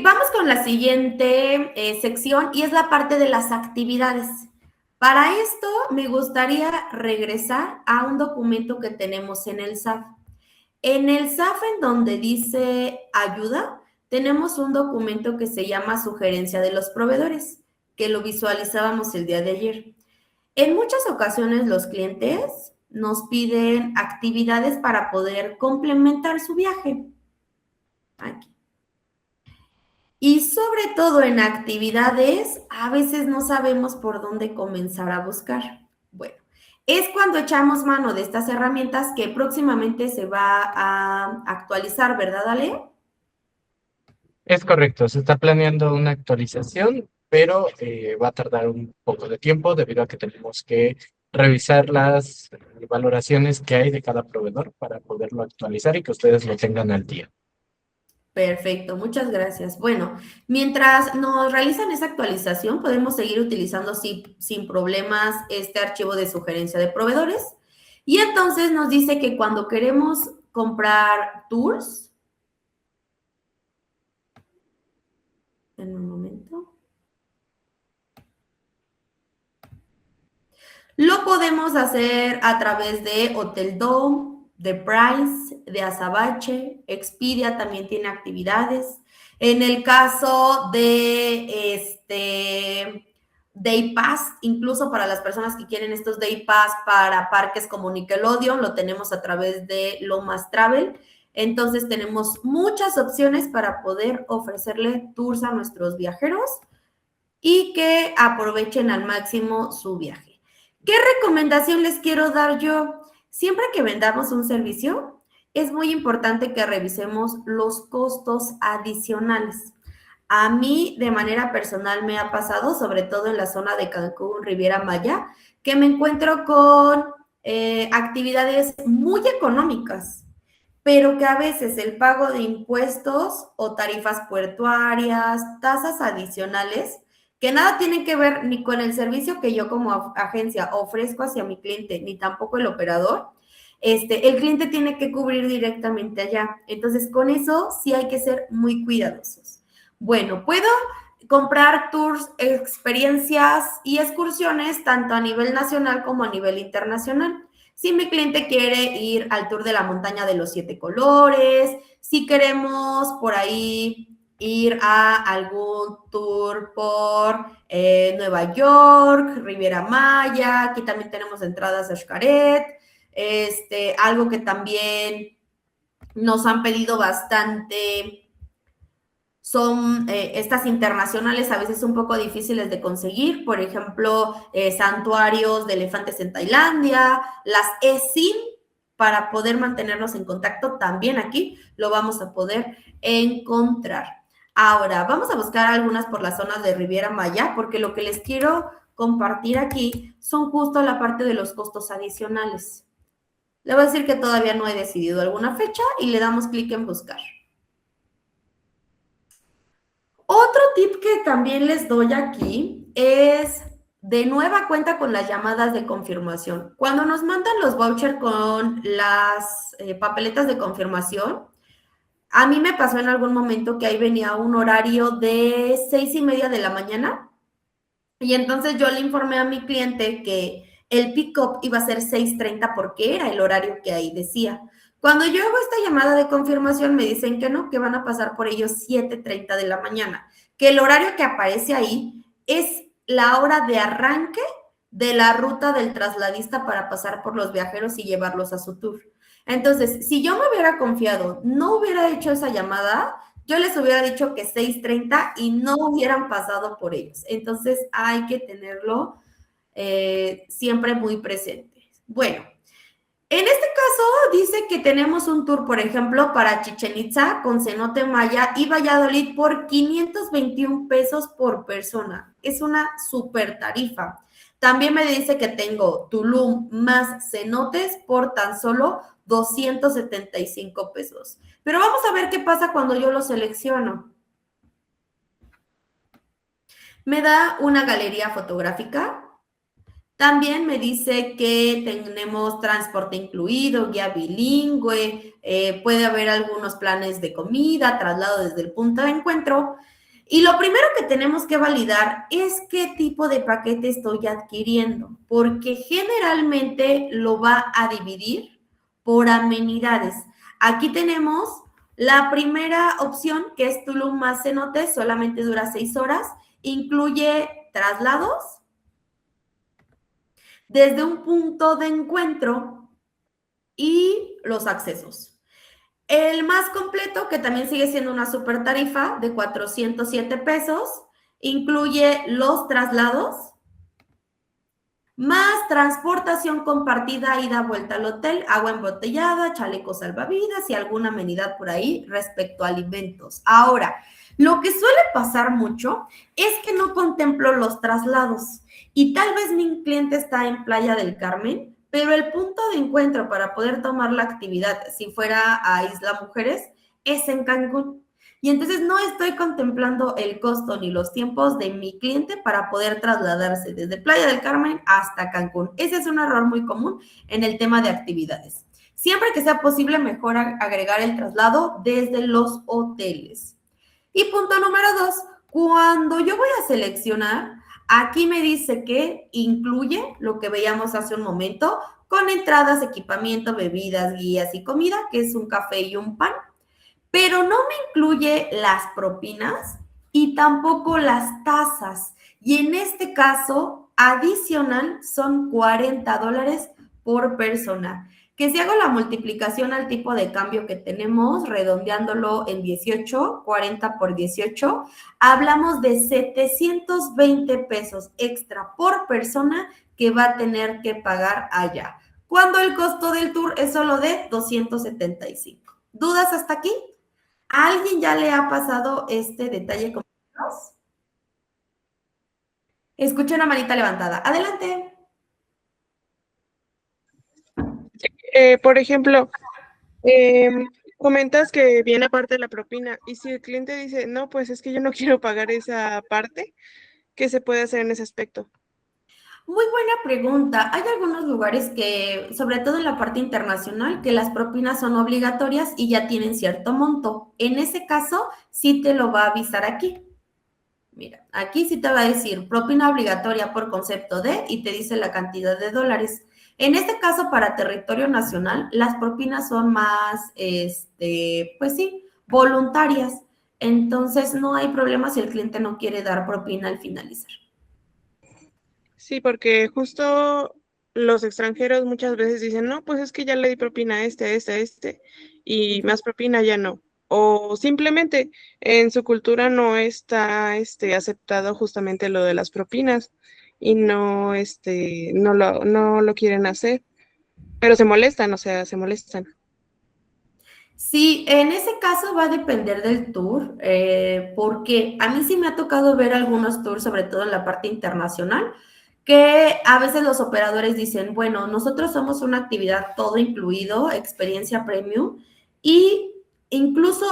Vamos con la siguiente sección y es la parte de las actividades. Para esto me gustaría regresar a un documento que tenemos en el SAF. En el SAF, en donde dice ayuda, tenemos un documento que se llama sugerencia de los proveedores, que lo visualizábamos el día de ayer. En muchas ocasiones los clientes nos piden actividades para poder complementar su viaje. Aquí. Y sobre todo en actividades, a veces no sabemos por dónde comenzar a buscar. Bueno, es cuando echamos mano de estas herramientas que próximamente se va a actualizar, ¿verdad, Ale? Es correcto, se está planeando una actualización, pero va a tardar un poco de tiempo debido a que tenemos que revisar las valoraciones que hay de cada proveedor para poderlo actualizar y que ustedes lo tengan al día. Perfecto, muchas gracias. Bueno, mientras nos realizan esa actualización, podemos seguir utilizando sin problemas este archivo de sugerencia de proveedores. Y entonces nos dice que cuando queremos comprar tours, en un momento, lo podemos hacer a través de Hotel Do, de Price, de Azabache, Expedia también tiene actividades. En el caso de Day Pass, incluso para las personas que quieren estos Day Pass para parques como Nickelodeon, lo tenemos a través de Lomas Travel. Entonces tenemos muchas opciones para poder ofrecerle tours a nuestros viajeros y que aprovechen al máximo su viaje. ¿Qué recomendación les quiero dar yo? Siempre que vendamos un servicio, es muy importante que revisemos los costos adicionales. A mí, de manera personal, me ha pasado, sobre todo en la zona de Cancún, Riviera Maya, que me encuentro con actividades muy económicas pero que a veces el pago de impuestos o tarifas portuarias, tasas adicionales, que nada tienen que ver ni con el servicio que yo como agencia ofrezco hacia mi cliente, ni tampoco el operador, el cliente tiene que cubrir directamente allá. Entonces, con eso sí hay que ser muy cuidadosos. Bueno, puedo comprar tours, experiencias y excursiones tanto a nivel nacional como a nivel internacional. Si mi cliente quiere ir al tour de la montaña de los 7 colores, si queremos por ahí ir a algún tour por Nueva York, Riviera Maya, aquí también tenemos entradas a Xcaret, algo que también nos han pedido bastante son estas internacionales a veces un poco difíciles de conseguir, por ejemplo, santuarios de elefantes en Tailandia, las eSIM, para poder mantenernos en contacto, también aquí lo vamos a poder encontrar. Ahora, vamos a buscar algunas por las zonas de Riviera Maya, porque lo que les quiero compartir aquí son justo la parte de los costos adicionales. Le voy a decir que todavía no he decidido alguna fecha y le damos clic en buscar. Otro tip que también les doy aquí es de nueva cuenta con las llamadas de confirmación. Cuando nos mandan los vouchers con las papeletas de confirmación, a mí me pasó en algún momento que ahí venía un horario de 6:30 de la mañana y entonces yo le informé a mi cliente que el pick-up iba a ser 6:30 porque era el horario que ahí decía. Cuando yo hago esta llamada de confirmación me dicen que no, que van a pasar por ellos 7:30 de la mañana, que el horario que aparece ahí es la hora de arranque de la ruta del trasladista para pasar por los viajeros y llevarlos a su tour. Entonces, si yo me hubiera confiado, no hubiera hecho esa llamada, yo les hubiera dicho que 6:30 y no hubieran pasado por ellos. Entonces, hay que tenerlo siempre muy presente. Bueno, en este caso dice que tenemos un tour, por ejemplo, para Chichén Itzá con cenote maya y Valladolid por 521 pesos por persona. Es una súper tarifa. También me dice que tengo Tulum más cenotes por tan solo 275 pesos. Pero vamos a ver qué pasa cuando yo lo selecciono. Me da una galería fotográfica. También me dice que tenemos transporte incluido, guía bilingüe, puede haber algunos planes de comida, traslado desde el punto de encuentro. Y lo primero que tenemos que validar es qué tipo de paquete estoy adquiriendo, porque generalmente lo va a dividir por amenidades. Aquí tenemos la primera opción, que es Tulum más cenotes, solamente dura 6 horas, incluye traslados desde un punto de encuentro y los accesos. El más completo, que también sigue siendo una super tarifa de 407 pesos, incluye los traslados, más transportación compartida, ida, vuelta al hotel, agua embotellada, chalecos salvavidas y alguna amenidad por ahí respecto a alimentos. Ahora, lo que suele pasar mucho es que no contemplo los traslados y tal vez mi cliente está en Playa del Carmen, pero el punto de encuentro para poder tomar la actividad, si fuera a Isla Mujeres, es en Cancún. Y entonces no estoy contemplando el costo ni los tiempos de mi cliente para poder trasladarse desde Playa del Carmen hasta Cancún. Ese es un error muy común en el tema de actividades. Siempre que sea posible, mejor agregar el traslado desde los hoteles. Y punto número 2, cuando yo voy a seleccionar, aquí me dice que incluye lo que veíamos hace un momento, con entradas, equipamiento, bebidas, guías y comida, que es un café y un pan, pero no me incluye las propinas y tampoco las tasas. Y en este caso, adicional, son $40 por persona. Que si hago la multiplicación al tipo de cambio que tenemos, redondeándolo en 18, 40 por 18, hablamos de 720 pesos extra por persona que va a tener que pagar allá, cuando el costo del tour es solo de 275. ¿Dudas hasta aquí? ¿A alguien ya le ha pasado este detalle con nosotros? Escucho una manita levantada. Adelante. Por ejemplo, Comentas que viene aparte de la propina, y si el cliente dice, no, pues es que yo no quiero pagar esa parte, ¿qué se puede hacer en ese aspecto? Muy buena pregunta. Hay algunos lugares que, sobre todo en la parte internacional, que las propinas son obligatorias y ya tienen cierto monto. En ese caso, sí te lo va a avisar aquí. Mira, aquí sí te va a decir propina obligatoria por concepto de y te dice la cantidad de dólares. En este caso, para territorio nacional, las propinas son más, pues sí, voluntarias. Entonces, no hay problema si el cliente no quiere dar propina al finalizar. Sí, porque justo los extranjeros muchas veces dicen, no, pues es que ya le di propina a este, y más propina ya no. O simplemente en su cultura no está aceptado justamente lo de las propinas y no, no lo quieren hacer, pero se molestan, o sea, se molestan. Sí, en ese caso va a depender del tour, porque a mí sí me ha tocado ver algunos tours, sobre todo en la parte internacional, que a veces los operadores dicen, bueno, nosotros somos una actividad todo incluido, experiencia premium, y incluso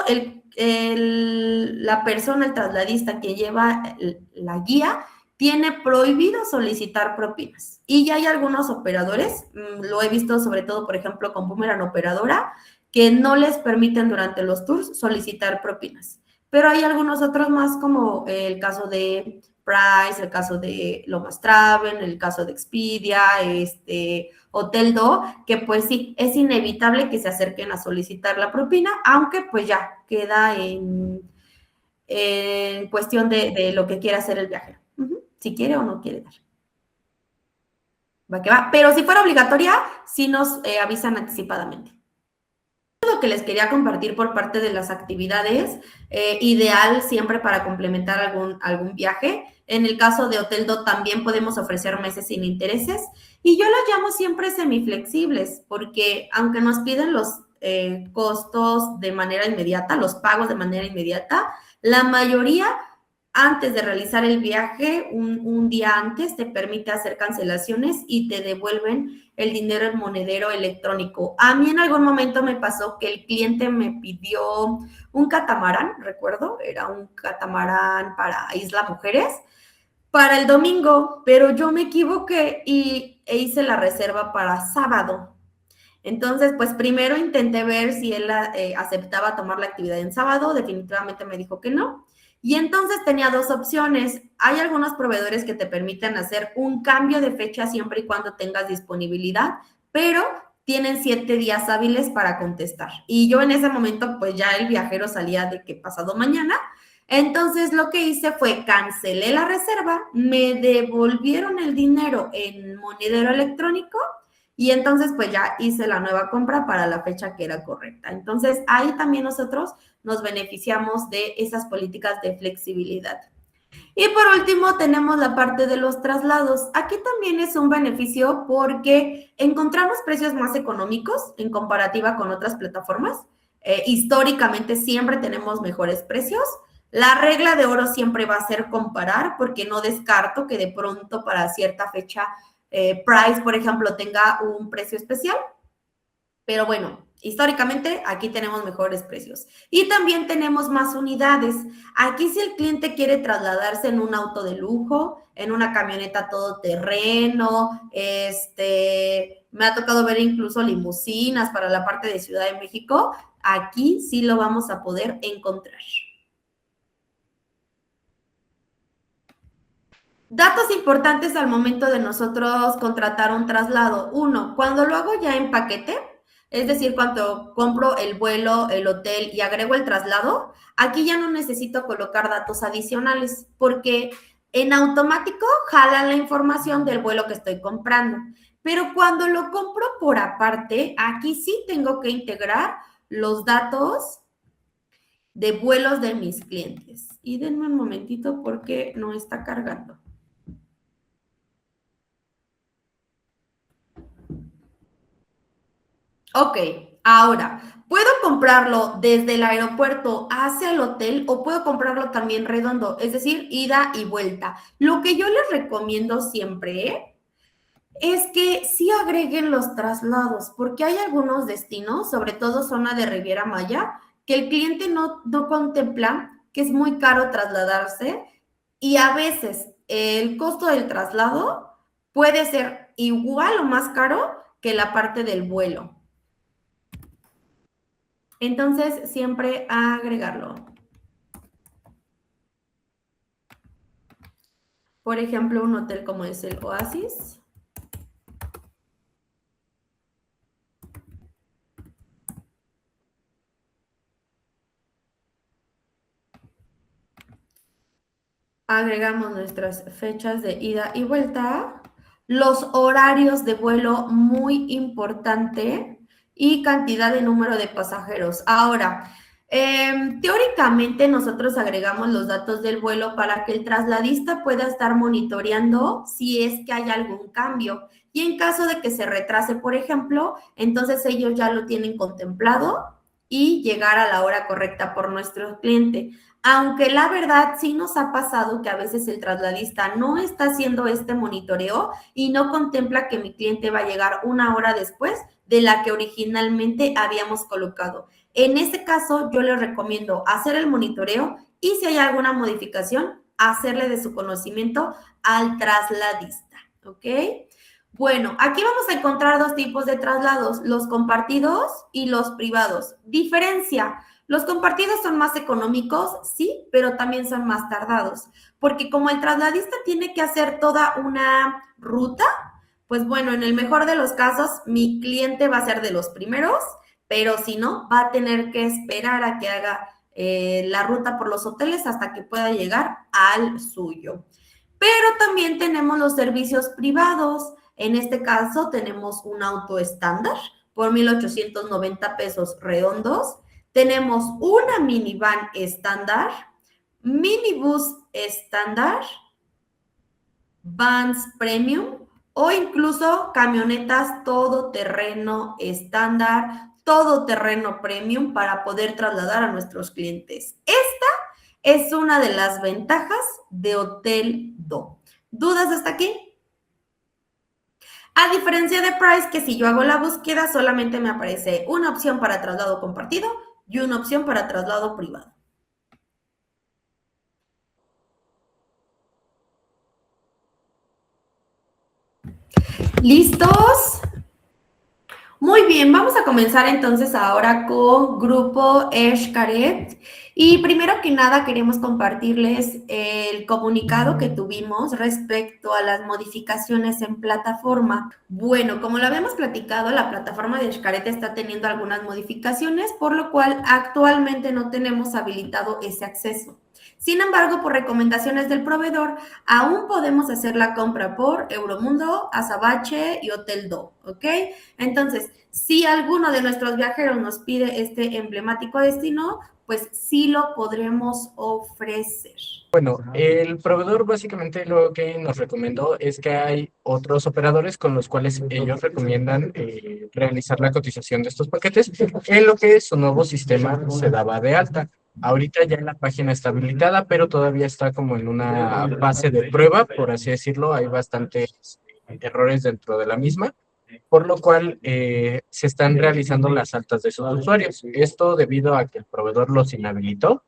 la persona, el trasladista que lleva la guía, tiene prohibido solicitar propinas. Y ya hay algunos operadores, lo he visto sobre todo, por ejemplo, con Boomerang Operadora, que no les permiten durante los tours solicitar propinas. Pero hay algunos otros más, como el caso de Price, el caso de Lomas Travel, el caso de Expedia, Hotel Do, que pues sí, es inevitable que se acerquen a solicitar la propina, aunque pues ya queda en cuestión de lo que quiera hacer el viajero. Si quiere o no quiere dar. Va que va. Pero si fuera obligatoria, sí nos avisan anticipadamente. Lo que les quería compartir por parte de las actividades, ideal siempre para complementar algún viaje. En el caso de Hotel Do también podemos ofrecer meses sin intereses y yo las llamo siempre semiflexibles porque aunque nos piden los costos de manera inmediata, los pagos de manera inmediata, la mayoría antes de realizar el viaje, un día antes, te permite hacer cancelaciones y te devuelven el dinero en monedero electrónico. A mí en algún momento me pasó que el cliente me pidió un catamarán, recuerdo, era un catamarán para Isla Mujeres, para el domingo, pero yo me equivoqué e hice la reserva para sábado. Entonces, pues primero intenté ver si él aceptaba tomar la actividad en sábado, definitivamente me dijo que no. Y entonces tenía dos opciones. Hay algunos proveedores que te permiten hacer un cambio de fecha siempre y cuando tengas disponibilidad, pero tienen 7 días hábiles para contestar. Y yo en ese momento, pues ya el viajero salía de que pasado mañana. Entonces lo que hice fue cancelé la reserva, me devolvieron el dinero en monedero electrónico y entonces pues ya hice la nueva compra para la fecha que era correcta. Entonces ahí también nosotros nos beneficiamos de esas políticas de flexibilidad. Y por último tenemos la parte de los traslados. Aquí también es un beneficio porque encontramos precios más económicos en comparativa con otras plataformas. Históricamente siempre tenemos mejores precios. La regla de oro siempre va a ser comparar porque no descarto que de pronto para cierta fecha Price, por ejemplo, tenga un precio especial. Pero bueno, históricamente aquí tenemos mejores precios. Y también tenemos más unidades. Aquí si el cliente quiere trasladarse en un auto de lujo, en una camioneta todoterreno, me ha tocado ver incluso limusinas para la parte de Ciudad de México, aquí sí lo vamos a poder encontrar. Datos importantes al momento de nosotros contratar un traslado. Uno, cuando lo hago ya en paquete, es decir, cuando compro el vuelo, el hotel y agrego el traslado, aquí ya no necesito colocar datos adicionales porque en automático jalan la información del vuelo que estoy comprando. Pero cuando lo compro por aparte, aquí sí tengo que integrar los datos de vuelos de mis clientes. Y denme un momentito porque no está cargando. Ok, ahora, ¿puedo comprarlo desde el aeropuerto hacia el hotel o puedo comprarlo también redondo? Es decir, ida y vuelta. Lo que yo les recomiendo siempre es que sí agreguen los traslados, porque hay algunos destinos, sobre todo zona de Riviera Maya, que el cliente no contempla que es muy caro trasladarse y a veces el costo del traslado puede ser igual o más caro que la parte del vuelo. Entonces, siempre agregarlo. Por ejemplo, un hotel como es el Oasis. Agregamos nuestras fechas de ida y vuelta, los horarios de vuelo, muy importante, y cantidad de número de pasajeros. Ahora, teóricamente nosotros agregamos los datos del vuelo para que el trasladista pueda estar monitoreando si es que hay algún cambio. Y en caso de que se retrase, por ejemplo, entonces ellos ya lo tienen contemplado y llegar a la hora correcta por nuestro cliente. Aunque la verdad sí nos ha pasado que a veces el trasladista no está haciendo este monitoreo y no contempla que mi cliente va a llegar una hora después de la que originalmente habíamos colocado. En este caso, yo les recomiendo hacer el monitoreo y si hay alguna modificación, hacerle de su conocimiento al trasladista, ¿ok? Bueno, aquí vamos a encontrar dos tipos de traslados, los compartidos y los privados. Diferencia. Los compartidos son más económicos, sí, pero también son más tardados, porque como el trasladista tiene que hacer toda una ruta, pues bueno, en el mejor de los casos, mi cliente va a ser de los primeros, pero si no, va a tener que esperar a que haga la ruta por los hoteles hasta que pueda llegar al suyo. Pero también tenemos los servicios privados. En este caso, tenemos un auto estándar por 1,890 pesos redondos. Tenemos una minivan estándar, minibús estándar, vans premium o incluso camionetas todoterreno estándar, todoterreno premium para poder trasladar a nuestros clientes. Esta es una de las ventajas de Hotel Do. ¿Dudas hasta aquí? A diferencia de Price, que si yo hago la búsqueda, solamente me aparece una opción para traslado compartido y una opción para traslado privado. ¿Listos? Muy bien, vamos a comenzar entonces ahora con Grupo Xcaret. Y primero que nada queremos compartirles el comunicado que tuvimos respecto a las modificaciones en plataforma. Bueno, como lo habíamos platicado, la plataforma de Xcaret está teniendo algunas modificaciones, por lo cual actualmente no tenemos habilitado ese acceso. Sin embargo, por recomendaciones del proveedor, aún podemos hacer la compra por Euromundo, Azabache y Hotel Do, ¿ok? Entonces, si alguno de nuestros viajeros nos pide este emblemático destino, pues sí lo podremos ofrecer. Bueno, el proveedor básicamente lo que nos recomendó es que hay otros operadores con los cuales ellos recomiendan realizar la cotización de estos paquetes, en lo que su nuevo sistema se daba de alta. Ahorita ya la página está habilitada, pero todavía está como en una fase de prueba, por así decirlo. Hay bastantes errores dentro de la misma, por lo cual se están realizando las altas de sus usuarios. Esto debido a que el proveedor los inhabilitó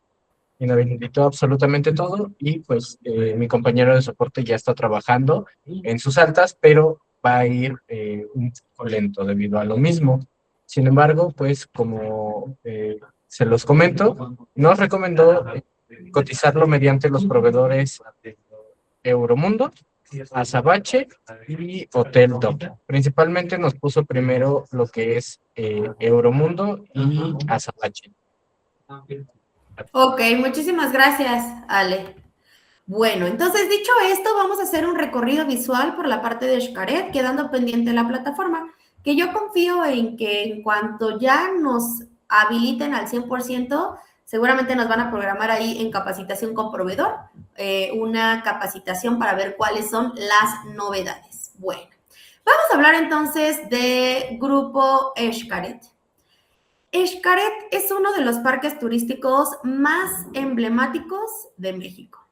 absolutamente todo y pues mi compañero de soporte ya está trabajando en sus altas, pero va a ir un poco lento debido a lo mismo. Sin embargo, pues como se los comento, nos recomendó cotizarlo mediante los proveedores Euromundo, Azabache y Hotel Do. Principalmente nos puso primero lo que es Euromundo y Azabache. Ok, muchísimas gracias, Ale. Bueno, entonces dicho esto, vamos a hacer un recorrido visual por la parte de Xcaret, quedando pendiente la plataforma, que yo confío en que en cuanto ya nos habiliten al 100%, seguramente nos van a programar ahí en capacitación con proveedor, una capacitación para ver cuáles son las novedades. Bueno, vamos a hablar entonces de Grupo Xcaret. Xcaret es uno de los parques turísticos más emblemáticos de México.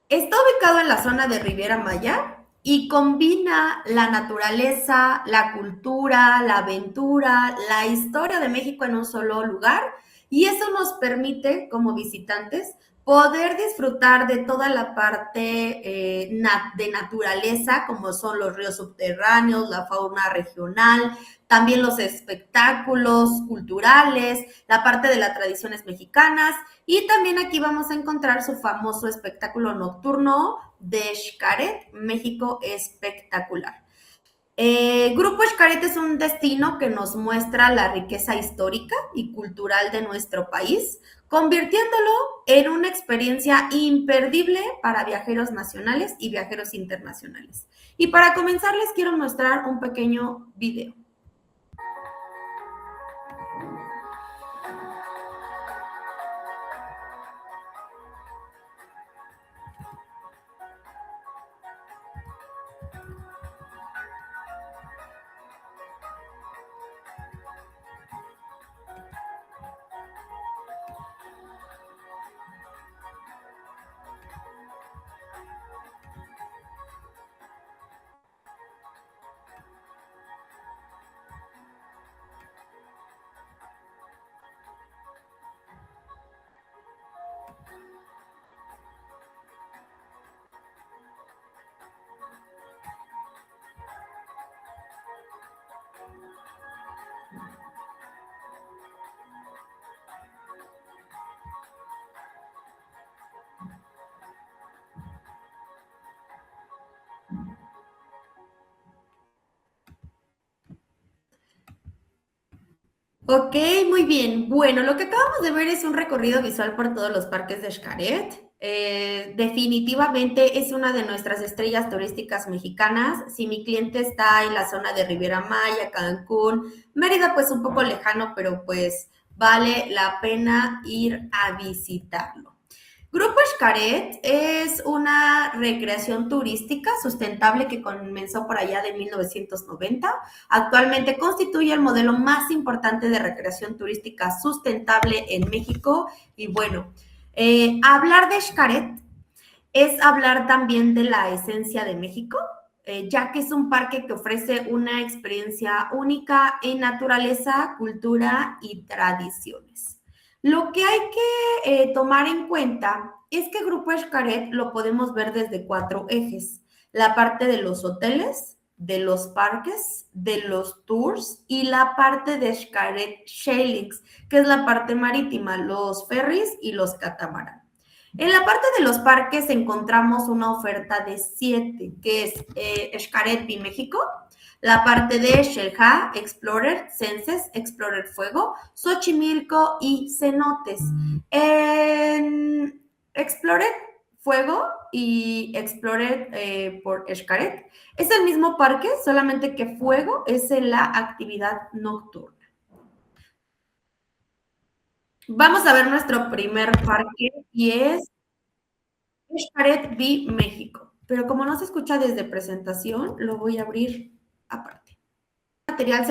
Está ubicado en la zona de Riviera Maya y combina la naturaleza, la cultura, la aventura, la historia de México en un solo lugar, y eso nos permite, como visitantes, poder disfrutar de toda la parte de naturaleza, como son los ríos subterráneos, la fauna regional, también los espectáculos culturales, la parte de las tradiciones mexicanas, y también aquí vamos a encontrar su famoso espectáculo nocturno de Xcaret, México Espectacular. Grupo Xcaret es un destino que nos muestra la riqueza histórica y cultural de nuestro país, convirtiéndolo en una experiencia imperdible para viajeros nacionales y viajeros internacionales. Y para comenzar les quiero mostrar un pequeño video. Ok, muy bien. Bueno, lo que acabamos de ver es un recorrido visual por todos los parques de Xcaret. Definitivamente es una de nuestras estrellas turísticas mexicanas. Si mi cliente está en la zona de Riviera Maya, Cancún, Mérida, pues un poco lejano, pero pues vale la pena ir a visitarlo. Grupo Xcaret es una recreación turística sustentable que comenzó por allá de 1990. Actualmente constituye el modelo más importante de recreación turística sustentable en México. Y bueno, hablar de Xcaret es hablar también de la esencia de México, ya que es un parque que ofrece una experiencia única en naturaleza, cultura y tradiciones. Lo que hay que tomar en cuenta es que Grupo Xcaret lo podemos ver desde 4 ejes. La parte de los hoteles, de los parques, de los tours y la parte de Xcaret Sailings, que es la parte marítima, los ferries y los catamarán. En la parte de los parques encontramos una oferta de 7, que es Xcaret Bi México, la parte de Xel-Há, Explorer, Senses, Explorer Fuego, Xochimilco y Cenotes. En Explorer Fuego y Explorer por Xcaret es el mismo parque, solamente que Fuego es en la actividad nocturna. Vamos a ver nuestro primer parque y es Xcaret Bi México. Pero como no se escucha desde presentación, lo voy a abrir aparte. El material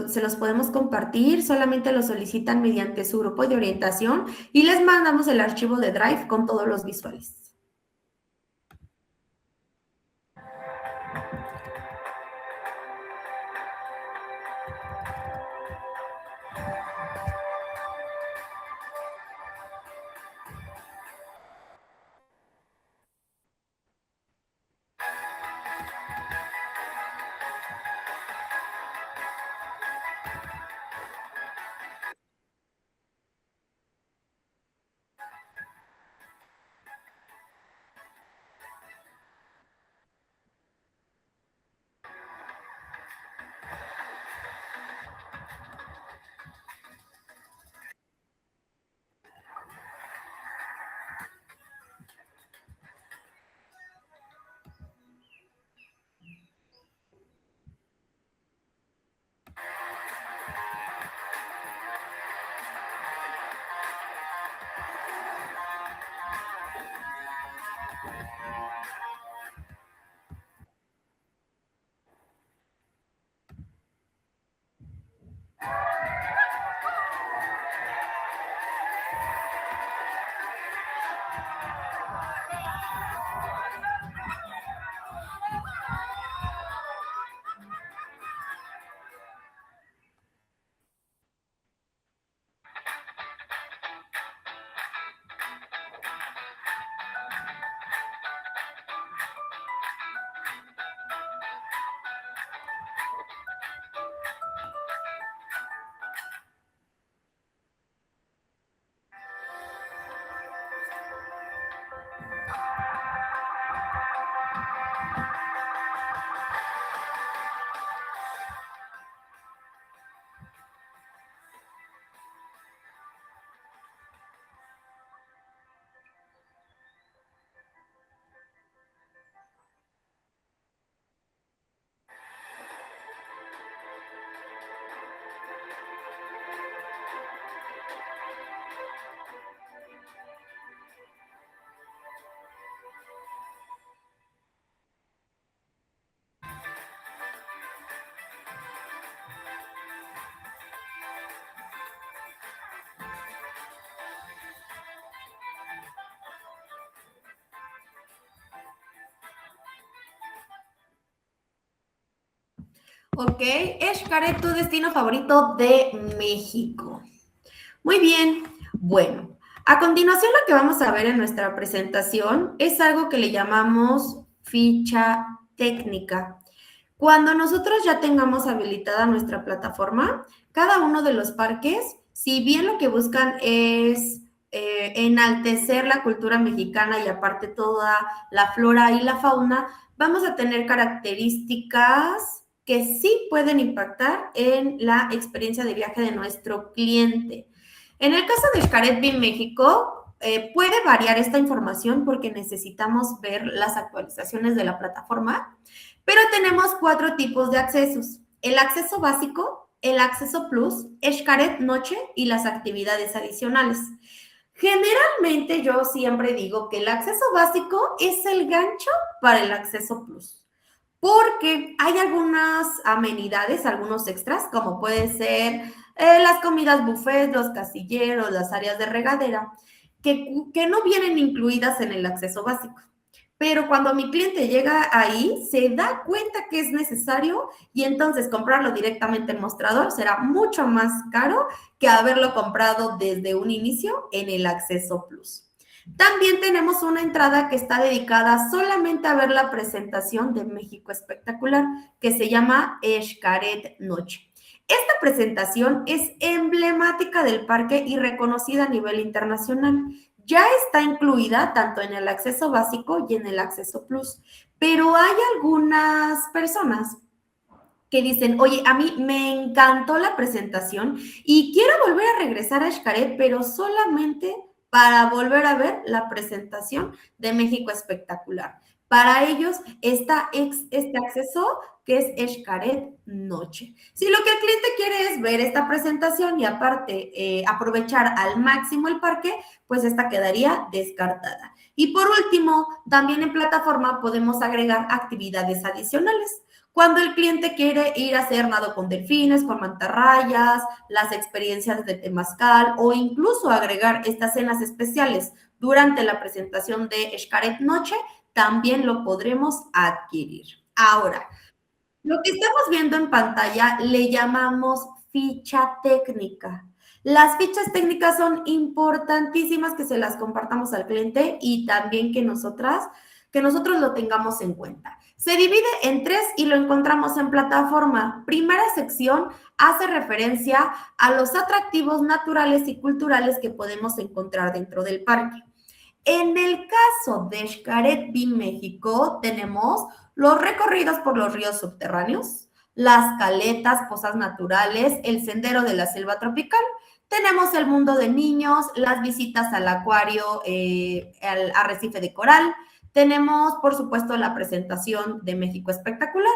se los podemos compartir, solamente lo solicitan mediante su grupo de orientación y les mandamos el archivo de Drive con todos los visuales. Ok, Xcaret, tu destino favorito de México. Muy bien, bueno, a continuación lo que vamos a ver en nuestra presentación es algo que le llamamos ficha técnica. Cuando nosotros ya tengamos habilitada nuestra plataforma, cada uno de los parques, si bien lo que buscan es enaltecer la cultura mexicana y aparte toda la flora y la fauna, vamos a tener características que sí pueden impactar en la experiencia de viaje de nuestro cliente. En el caso de Xcaret BIM México, puede variar esta información porque necesitamos ver las actualizaciones de la plataforma, pero tenemos 4 tipos de accesos: el acceso básico, el acceso plus, Xcaret Noche y las actividades adicionales. Generalmente yo siempre digo que el acceso básico es el gancho para el acceso plus, porque hay algunas amenidades, algunos extras, como puede ser las comidas buffet, los casilleros, las áreas de regadera, que no vienen incluidas en el acceso básico. Pero cuando mi cliente llega ahí, se da cuenta que es necesario y entonces comprarlo directamente en mostrador será mucho más caro que haberlo comprado desde un inicio en el acceso plus. También tenemos una entrada que está dedicada solamente a ver la presentación de México Espectacular, que se llama Xcaret Noche. Esta presentación es emblemática del parque y reconocida a nivel internacional. Ya está incluida tanto en el acceso básico y en el acceso plus, pero hay algunas personas que dicen, oye, a mí me encantó la presentación y quiero volver a regresar a Xcaret, pero solamente para volver a ver la presentación de México Espectacular. Para ellos está este acceso que es Xcaret Noche. Si lo que el cliente quiere es ver esta presentación y aparte aprovechar al máximo el parque, pues esta quedaría descartada. Y por último, también en plataforma podemos agregar actividades adicionales. Cuando el cliente quiere ir a hacer nado con delfines, con mantarrayas, las experiencias de temazcal o incluso agregar estas cenas especiales durante la presentación de Xcaret Noche, también lo podremos adquirir. Ahora, lo que estamos viendo en pantalla le llamamos ficha técnica. Las fichas técnicas son importantísimas que se las compartamos al cliente y también que nosotros lo tengamos en cuenta. Se divide en 3 y lo encontramos en plataforma. Primera sección hace referencia a los atractivos naturales y culturales que podemos encontrar dentro del parque. En el caso de Xcaret BIM México, tenemos los recorridos por los ríos subterráneos, las caletas, pozas naturales, el sendero de la selva tropical. Tenemos el mundo de niños, las visitas al acuario, al arrecife de coral. Tenemos, por supuesto, la presentación de México Espectacular.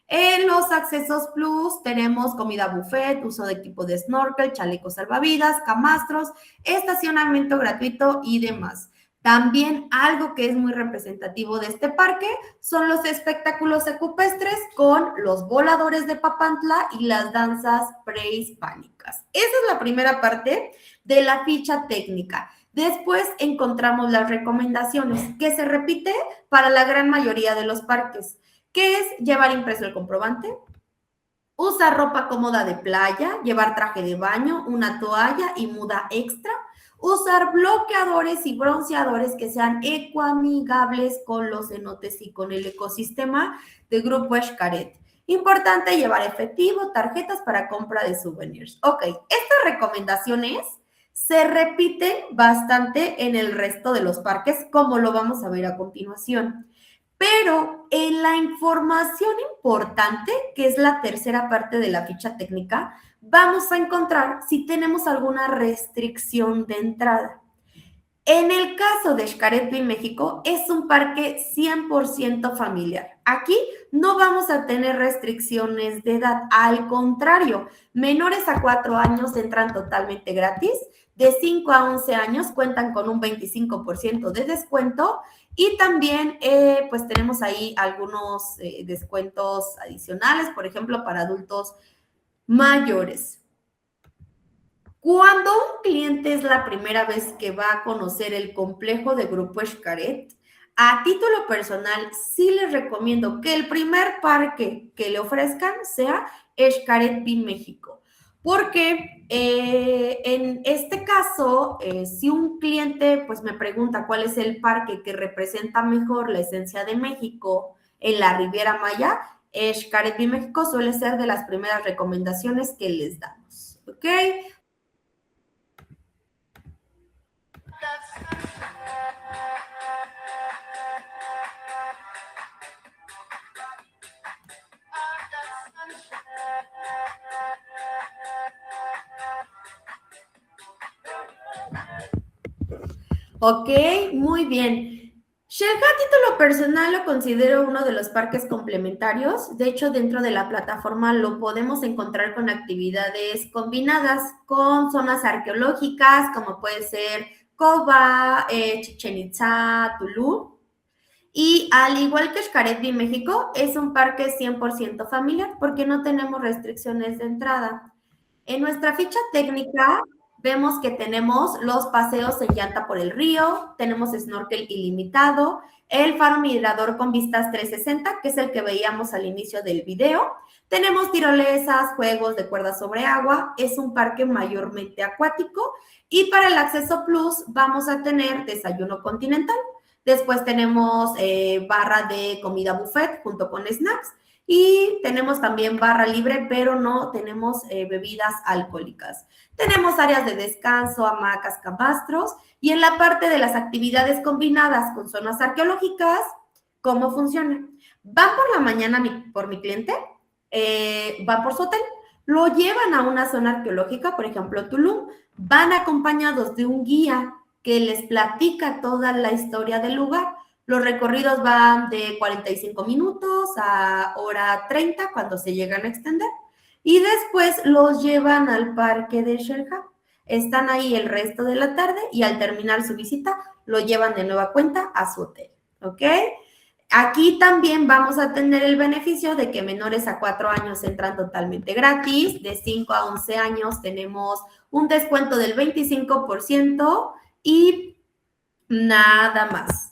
En los accesos plus tenemos comida buffet, uso de equipo de snorkel, chalecos salvavidas, camastros, estacionamiento gratuito y demás. También algo que es muy representativo de este parque son los espectáculos ecuestres con los voladores de Papantla y las danzas prehispánicas. Esa es la primera parte de la ficha técnica. Después encontramos las recomendaciones, que se repite para la gran mayoría de los parques, que es llevar impreso el comprobante, usar ropa cómoda de playa, llevar traje de baño, una toalla y muda extra, usar bloqueadores y bronceadores que sean ecoamigables con los cenotes y con el ecosistema de Grupo Xcaret. Importante llevar efectivo, tarjetas para compra de souvenirs. Ok, estas recomendaciones se repiten bastante en el resto de los parques, como lo vamos a ver a continuación. Pero en la información importante, que es la tercera parte de la ficha técnica, vamos a encontrar si tenemos alguna restricción de entrada. En el caso de Xcaret BIM México, es un parque 100% familiar. Aquí no vamos a tener restricciones de edad. Al contrario, menores a 4 años entran totalmente gratis. De 5 a 11 años cuentan con un 25% de descuento. Y también, pues tenemos ahí algunos descuentos adicionales, por ejemplo, para adultos mayores. Cuando un cliente es la primera vez que va a conocer el complejo de Grupo Xcaret, A título personal, sí les recomiendo que el primer parque que le ofrezcan sea Xcaret Bi México, porque en este caso, si un cliente pues me pregunta cuál es el parque que representa mejor la esencia de México en la Riviera Maya, Xcaret Bi México suele ser de las primeras recomendaciones que les damos, ¿ok? Ok, muy bien. Xel-Há, a título personal, lo considero uno de los parques complementarios. De hecho, dentro de la plataforma lo podemos encontrar con actividades combinadas con zonas arqueológicas, como puede ser Coba, Chichén Itzá, Tulum. Y al igual que Xcaret Bi México, es un parque 100% familiar porque no tenemos restricciones de entrada. En nuestra ficha técnica vemos que tenemos los paseos en llanta por el río, tenemos snorkel ilimitado, el faro mirador con vistas 360, que es el que veíamos al inicio del video. Tenemos tirolesas, juegos de cuerda sobre agua, es un parque mayormente acuático. Y para el acceso plus vamos a tener desayuno continental. Después tenemos barra de comida buffet junto con snacks. Y tenemos también barra libre, pero no tenemos bebidas alcohólicas. Tenemos áreas de descanso, hamacas, camastros. Y en la parte de las actividades combinadas con zonas arqueológicas, ¿cómo funciona? Van por la mañana por mi cliente, van por su hotel, lo llevan a una zona arqueológica, por ejemplo, Tulum, van acompañados de un guía que les platica toda la historia del lugar. Los recorridos van de 45 minutos a hora 30 cuando se llegan a extender. Y después los llevan al parque de Xel-Há. Están ahí el resto de la tarde y al terminar su visita lo llevan de nueva cuenta a su hotel. ¿Ok? Aquí también vamos a tener el beneficio de que menores a 4 años entran totalmente gratis. De 5 a 11 años tenemos un descuento del 25% y nada más.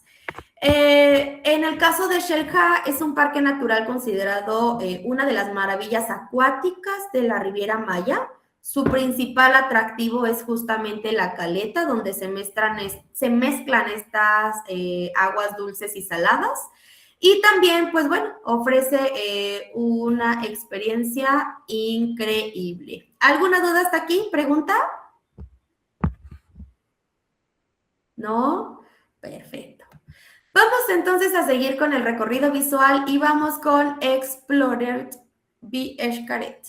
En el caso de Xel-Há, es un parque natural considerado una de las maravillas acuáticas de la Riviera Maya. Su principal atractivo es justamente la caleta, donde se mezclan estas aguas dulces y saladas. Y también, pues bueno, ofrece una experiencia increíble. ¿Alguna duda hasta aquí? ¿Pregunta? ¿No? Perfecto. Vamos entonces a seguir con el recorrido visual y vamos con Xcaret Bi Xcaret.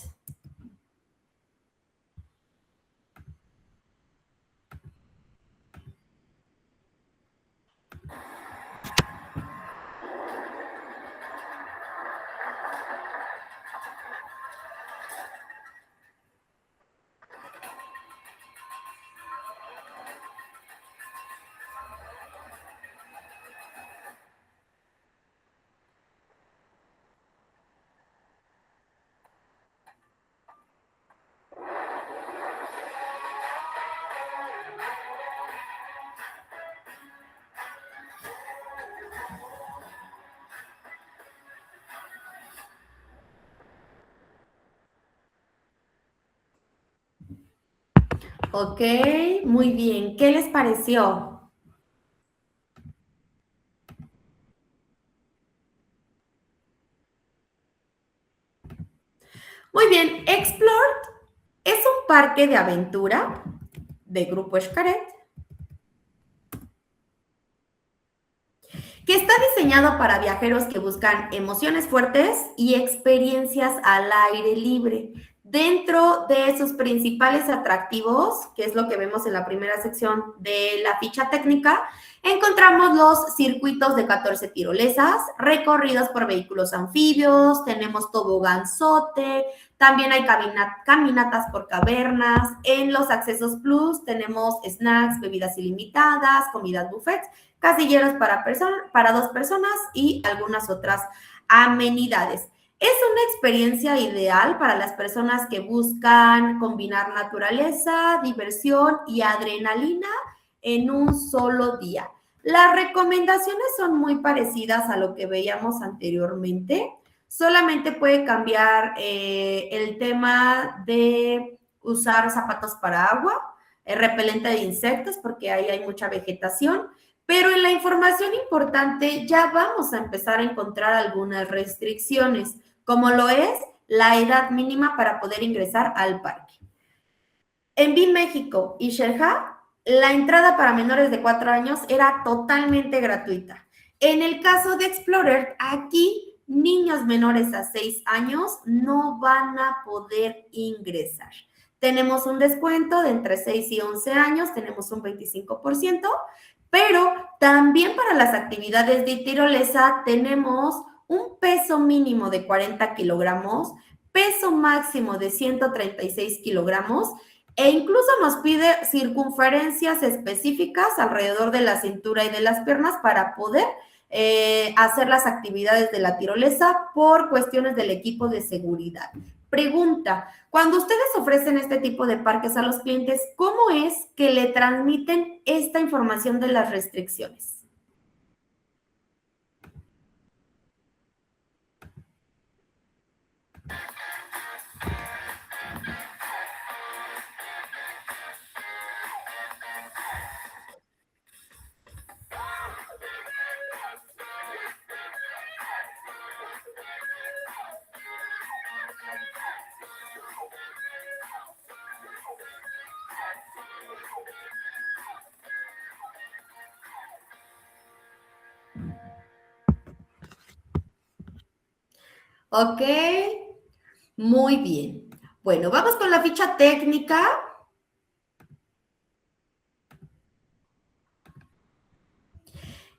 Ok, muy bien. ¿Qué les pareció? Muy bien, Explored es un parque de aventura de Grupo Xcaret que está diseñado para viajeros que buscan emociones fuertes y experiencias al aire libre. Dentro de sus principales atractivos, que es lo que vemos en la primera sección de la ficha técnica, encontramos los circuitos de 14 tirolesas, recorridos por vehículos anfibios, tenemos toboganzote, también hay caminatas por cavernas. En los accesos plus tenemos snacks, bebidas ilimitadas, comidas buffets, casilleros para 2 personas y algunas otras amenidades. Es una experiencia ideal para las personas que buscan combinar naturaleza, diversión y adrenalina en un solo día. Las recomendaciones son muy parecidas a lo que veíamos anteriormente. Solamente puede cambiar el tema de usar zapatos para agua, repelente de insectos, porque ahí hay mucha vegetación. Pero en la información importante ya vamos a empezar a encontrar algunas restricciones, como lo es la edad mínima para poder ingresar al parque. En BIMéxico y Xel-Há, la entrada para menores de 4 años era totalmente gratuita. En el caso de Explorer, aquí niños menores a 6 años no van a poder ingresar. Tenemos un descuento de entre 6 y 11 años, tenemos un 25%, pero también para las actividades de tirolesa tenemos un peso mínimo de 40 kilogramos, peso máximo de 136 kilogramos, e incluso nos pide circunferencias específicas alrededor de la cintura y de las piernas para poder hacer las actividades de la tirolesa por cuestiones del equipo de seguridad. Pregunta, cuando ustedes ofrecen este tipo de parques a los clientes, ¿cómo es que le transmiten esta información de las restricciones? Ok, muy bien. Bueno, vamos con la ficha técnica.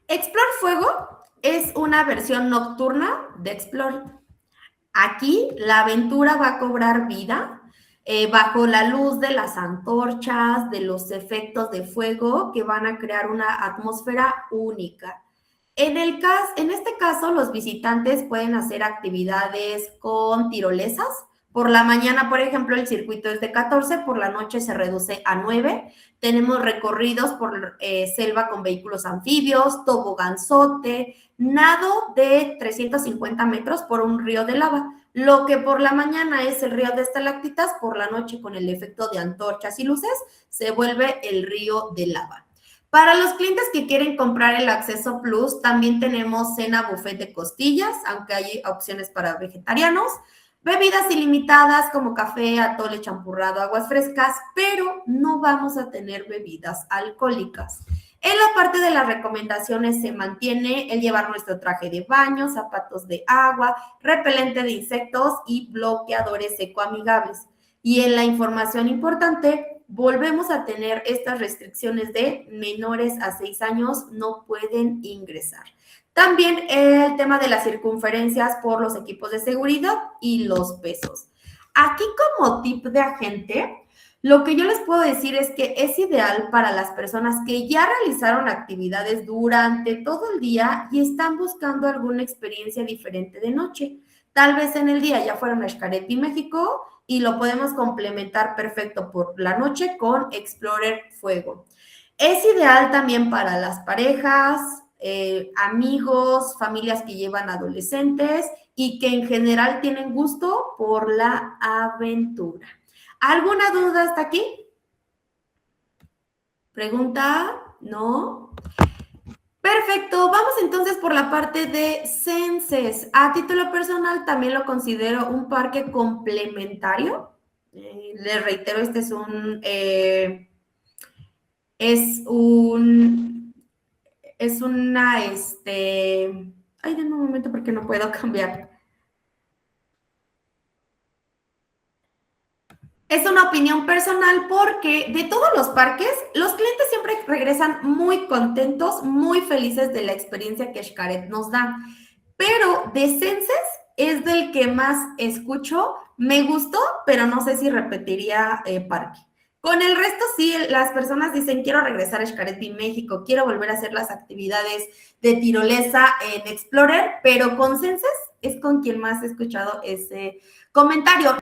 Explore Fuego es una versión nocturna de Explore. Aquí la aventura va a cobrar vida bajo la luz de las antorchas, de los efectos de fuego que van a crear una atmósfera única. En este caso, los visitantes pueden hacer actividades con tirolesas. Por la mañana, por ejemplo, el circuito es de 14, por la noche se reduce a 9. Tenemos recorridos por selva con vehículos anfibios, toboganzote, nado de 350 metros por un río de lava. Lo que por la mañana es el río de estalactitas, por la noche con el efecto de antorchas y luces, se vuelve el río de lava. Para los clientes que quieren comprar el acceso plus, también tenemos cena buffet de costillas, aunque hay opciones para vegetarianos, bebidas ilimitadas como café, atole, champurrado, aguas frescas, pero no vamos a tener bebidas alcohólicas. En la parte de las recomendaciones se mantiene el llevar nuestro traje de baño, zapatos de agua, repelente de insectos y bloqueadores ecoamigables. Y en la información importante, volvemos a tener estas restricciones de menores a 6 años no pueden ingresar. También el tema de las circunferencias por los equipos de seguridad y los pesos. Aquí como tip de agente, lo que yo les puedo decir es que es ideal para las personas que ya realizaron actividades durante todo el día y están buscando alguna experiencia diferente de noche. Tal vez en el día ya fueron a Xcaret BIMéxico y lo podemos complementar perfecto por la noche con Explorer Fuego. Es ideal también para las parejas, amigos, familias que llevan adolescentes y que en general tienen gusto por la aventura. ¿Alguna duda hasta aquí? ¿Pregunta? ¿No? Perfecto, vamos entonces por la parte de Senses. A título personal también lo considero un parque complementario. Les reitero, este ay, denme un momento porque no puedo cambiar. Es una opinión personal porque de todos los parques, los clientes siempre regresan muy contentos, muy felices de la experiencia que Xcaret nos da. Pero de Senses es del que más escucho. Me gustó, pero no sé si repetiría parque. Con el resto sí, las personas dicen, quiero regresar a Xcaret BIMéxico, quiero volver a hacer las actividades de tirolesa en Explorer, pero con Senses es con quien más he escuchado ese comentario.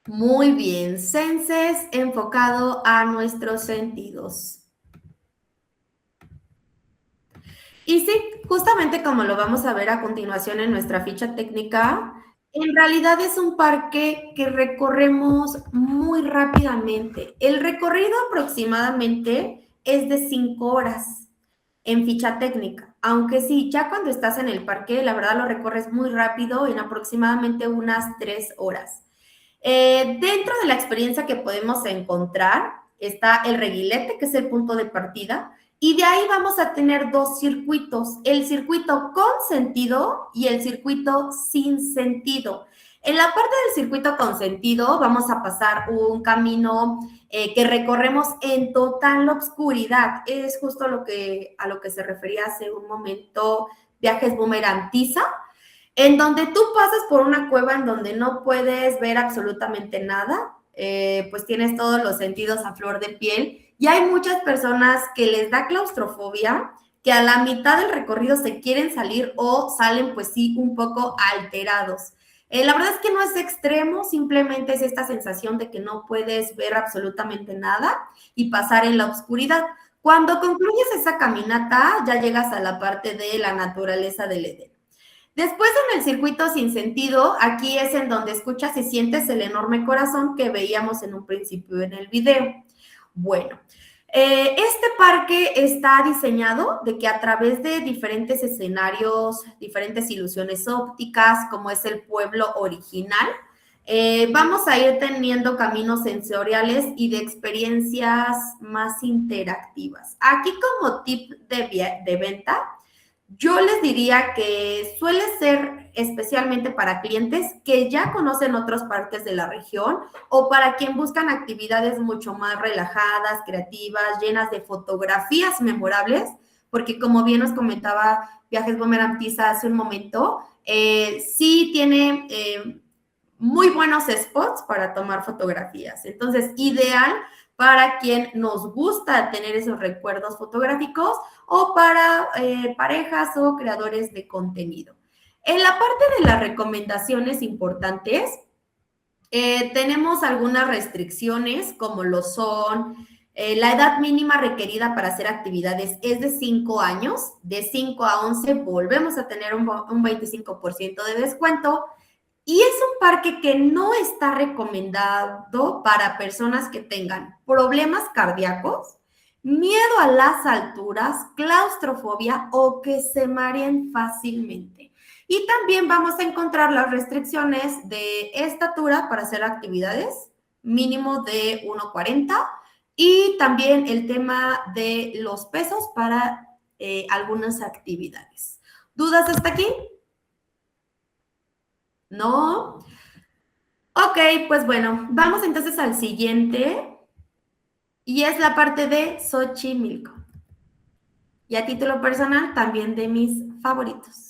Muy bien, senses enfocado a nuestros sentidos. Y sí, justamente como lo vamos a ver a continuación en nuestra ficha técnica, en realidad es un parque que recorremos muy rápidamente. El recorrido aproximadamente es de 5 horas en ficha técnica, aunque sí, ya cuando estás en el parque, la verdad lo recorres muy rápido, en aproximadamente unas 3 horas. Dentro de la experiencia que podemos encontrar está el reguilete, que es el punto de partida, y de ahí vamos a tener 2 circuitos, el circuito con sentido y el circuito sin sentido. En la parte del circuito con sentido vamos a pasar un camino que recorremos en total obscuridad. Es justo a lo que se refería hace un momento Viajes Boomerang Tiza, en donde tú pasas por una cueva en donde no puedes ver absolutamente nada, pues tienes todos los sentidos a flor de piel y hay muchas personas que les da claustrofobia, que a la mitad del recorrido se quieren salir o salen pues sí un poco alterados. La verdad es que no es extremo, simplemente es esta sensación de que no puedes ver absolutamente nada y pasar en la oscuridad. Cuando concluyes esa caminata, ya llegas a la parte de la naturaleza del Edén. Después en el circuito sin sentido, aquí es en donde escuchas y sientes el enorme corazón que veíamos en un principio en el video. Bueno, este parque está diseñado de que a través de diferentes escenarios, diferentes ilusiones ópticas, como es el pueblo original, vamos a ir teniendo caminos sensoriales y de experiencias más interactivas. Aquí como tip de venta, yo les diría que suele ser especialmente para clientes que ya conocen otras partes de la región o para quien buscan actividades mucho más relajadas, creativas, llenas de fotografías memorables, porque como bien nos comentaba Viajes Boomerang Tiza hace un momento, sí tiene muy buenos spots para tomar fotografías. Entonces, ideal para quien nos gusta tener esos recuerdos fotográficos o para parejas o creadores de contenido. En la parte de las recomendaciones importantes, tenemos algunas restricciones como lo son la edad mínima requerida para hacer actividades es de 5 años, de 5 a 11 volvemos a tener un 25% de descuento. Y es un parque que no está recomendado para personas que tengan problemas cardíacos, miedo a las alturas, claustrofobia o que se mareen fácilmente. Y también vamos a encontrar las restricciones de estatura para hacer actividades, mínimo de 1,40 y también el tema de los pesos para algunas actividades. ¿Dudas hasta aquí? ¿No? Ok, pues bueno, vamos entonces al siguiente y es la parte de Xochimilco. Y a título personal, también de mis favoritos.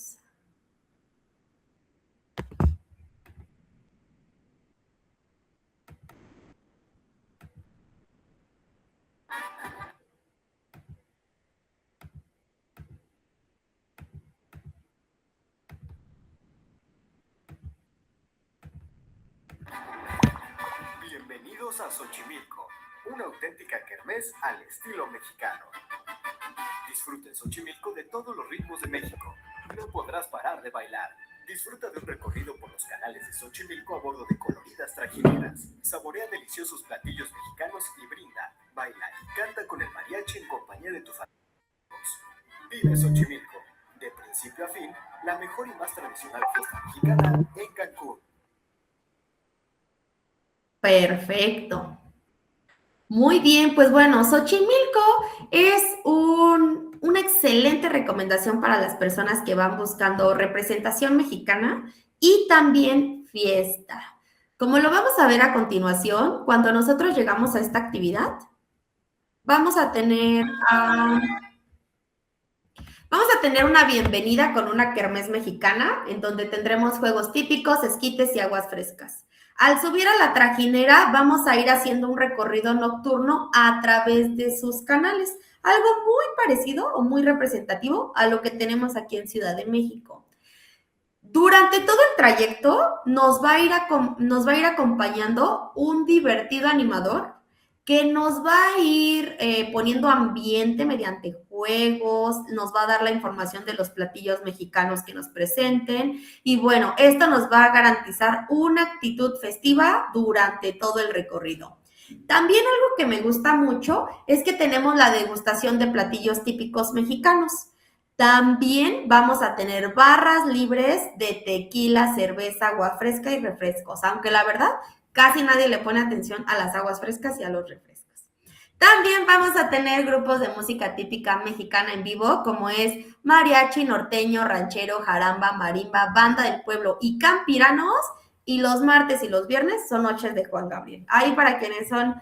Bienvenidos a Xochimilco, una auténtica kermés al estilo mexicano. Disfruta en Xochimilco de todos los ritmos de México. No podrás parar de bailar. Disfruta de un recorrido por los canales de Xochimilco a bordo de coloridas trajineras. Saborea deliciosos platillos mexicanos y brinda, baila y canta con el mariachi en compañía de tus amigos. Vive Xochimilco, de principio a fin, la mejor y más tradicional fiesta mexicana en Cancún. Perfecto. Muy bien, pues bueno, Xochimilco es una excelente recomendación para las personas que van buscando representación mexicana y también fiesta. Como lo vamos a ver a continuación, cuando nosotros llegamos a esta actividad, vamos a tener una bienvenida con una kermés mexicana, en donde tendremos juegos típicos, esquites y aguas frescas. Al subir a la trajinera, vamos a ir haciendo un recorrido nocturno a través de sus canales, algo muy parecido o muy representativo a lo que tenemos aquí en Ciudad de México. Durante todo el trayecto nos va a ir acompañando un divertido animador que nos va a ir poniendo ambiente mediante juegos, nos va a dar la información de los platillos mexicanos que nos presenten y bueno, esto nos va a garantizar una actitud festiva durante todo el recorrido. También algo que me gusta mucho es que tenemos la degustación de platillos típicos mexicanos. También vamos a tener barras libres de tequila, cerveza, agua fresca y refrescos, aunque la verdad casi nadie le pone atención a las aguas frescas y a los refrescos. También vamos a tener grupos de música típica mexicana en vivo, como es mariachi, norteño, ranchero, jaramba, marimba, banda del pueblo y campiranos. Y los martes y los viernes son noches de Juan Gabriel. Ahí para quienes son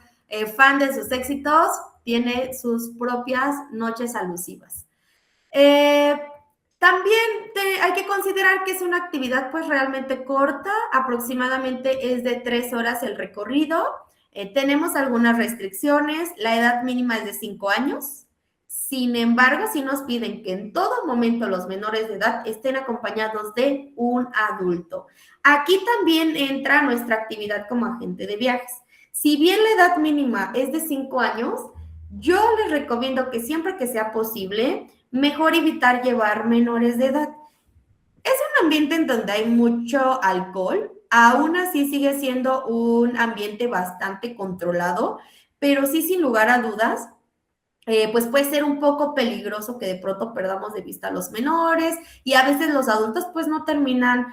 fan de sus éxitos, tiene sus propias noches alusivas. También hay que considerar que es una actividad pues realmente corta, aproximadamente es de 3 horas el recorrido. Tenemos algunas restricciones, la edad mínima es de 5 años. Sin embargo, sí nos piden que en todo momento los menores de edad estén acompañados de un adulto. Aquí también entra nuestra actividad como agente de viajes. Si bien la edad mínima es de 5 años, yo les recomiendo que siempre que sea posible, mejor evitar llevar menores de edad. Es un ambiente en donde hay mucho alcohol, aún así sigue siendo un ambiente bastante controlado, pero sí, sin lugar a dudas, pues puede ser un poco peligroso que de pronto perdamos de vista a los menores y a veces los adultos pues no terminan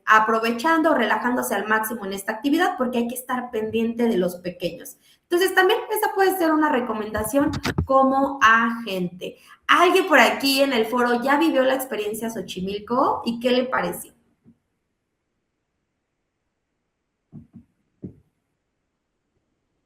aprovechando o relajándose al máximo en esta actividad porque hay que estar pendiente de los pequeños. Entonces también esa puede ser una recomendación como agente. ¿Alguien por aquí en el foro ya vivió la experiencia Xochimilco y qué le pareció?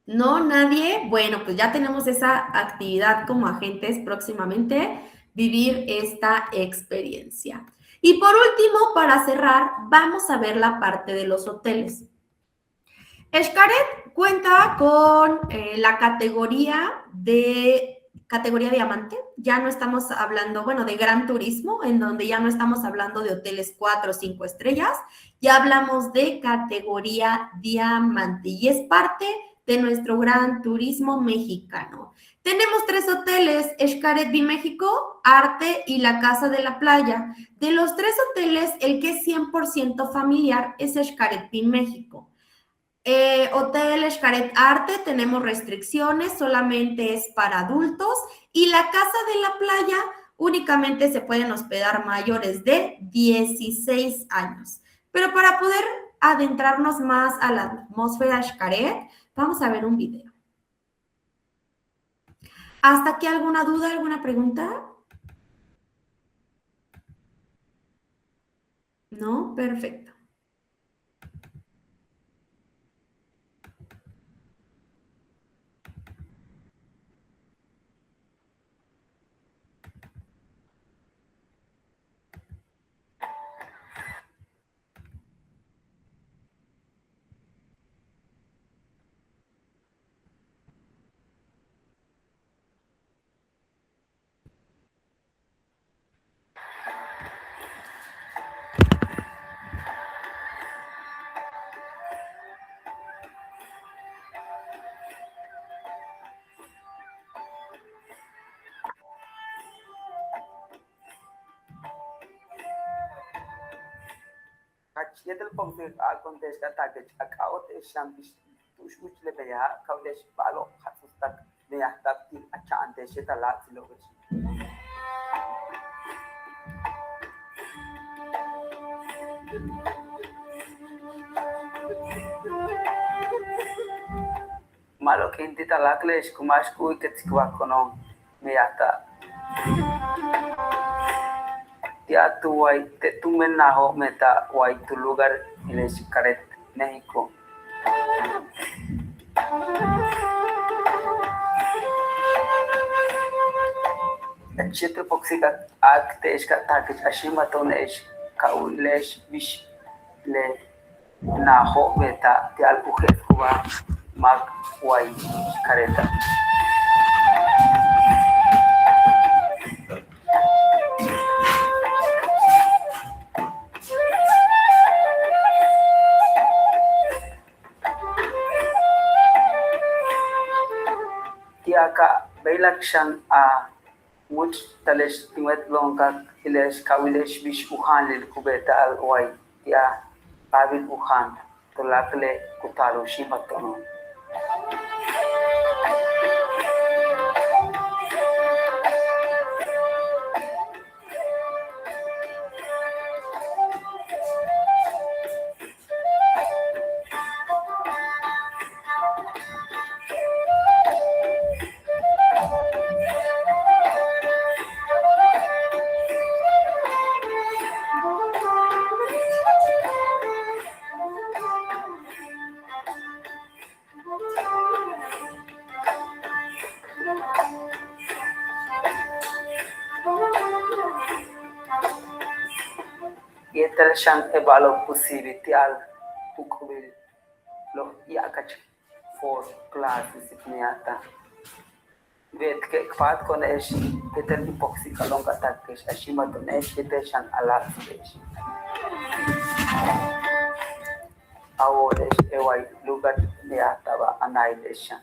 ¿No? ¿Nadie? Bueno, pues ya tenemos esa actividad como agentes próximamente, vivir esta experiencia. Y por último, para cerrar, vamos a ver la parte de los hoteles. Xcaret cuenta con la categoría diamante. Ya no estamos hablando, bueno, de gran turismo, en donde ya no estamos hablando de hoteles 4 o 5 estrellas, ya hablamos de categoría diamante y es parte de nuestro gran turismo mexicano. Tenemos 3 hoteles, Xcaret Biméxico, Arte y la Casa de la Playa. De los 3 hoteles, el que es 100% familiar es Xcaret Biméxico. Hotel Xcaret Arte, tenemos restricciones, solamente es para adultos y la Casa de la Playa únicamente se pueden hospedar mayores de 16 años. Pero para poder adentrarnos más a la atmósfera Xcaret, vamos a ver un video. ¿Hasta aquí alguna duda, alguna pregunta? ¿No? Perfecto. Kachiyatal pompe contesta ataque acao te shambis tushmuch le beya kaulesh palo hatustak de hasta til achante shetala silogesh. Malo que intita laklesh kumashku iketsikwa kono me hasta ya tu guay te tumen naho meta guay tu lugar en Xcaret, México. El chiste poxica acte esca taque ashimatonish kaulesh bish le naho meta te albujet kuba mag guay Xcareta. Beilakshan much tales tinwet longka hiles kawiles bish uhan lil kubeta al wai ya pabil uhan tulakle kutalo shimatono. Yetel shan ebalo pusibiti al ukubil lo yakach for class disiplinata. Vet ke kpat konesh yetel epoxy kalonga takesh ashima tonesh yetel shan alat stage. Awodesh ewai lugat neataba annihilation.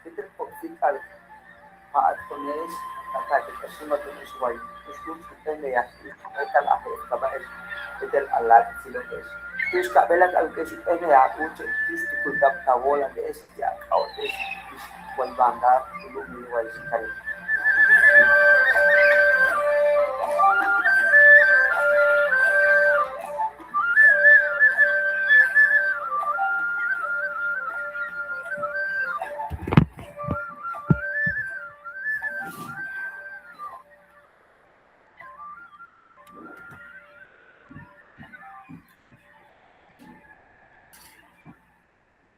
Yetel epoxy kal kpat konesh ataque ashima tonesh wai ushkut tutende yaki etal ahir kabaesh yetel alat silotesh. Tus kabelak al kesh ene ya uche tus tukutap tawola de es ya kaotesh tus walbanda ulumi wai sikari.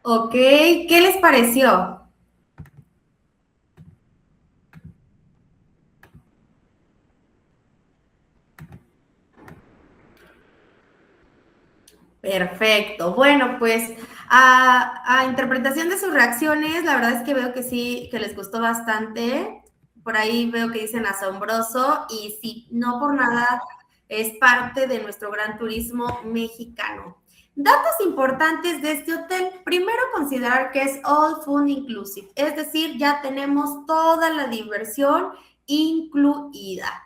Ok, ¿qué les pareció? Perfecto. Bueno, pues a interpretación de sus reacciones, la verdad es que veo que sí, que les gustó bastante. Por ahí veo que dicen asombroso y sí, no por nada es parte de nuestro gran turismo mexicano. Datos importantes de este hotel. Primero, considerar que es all food inclusive, es decir, ya tenemos toda la diversión incluida.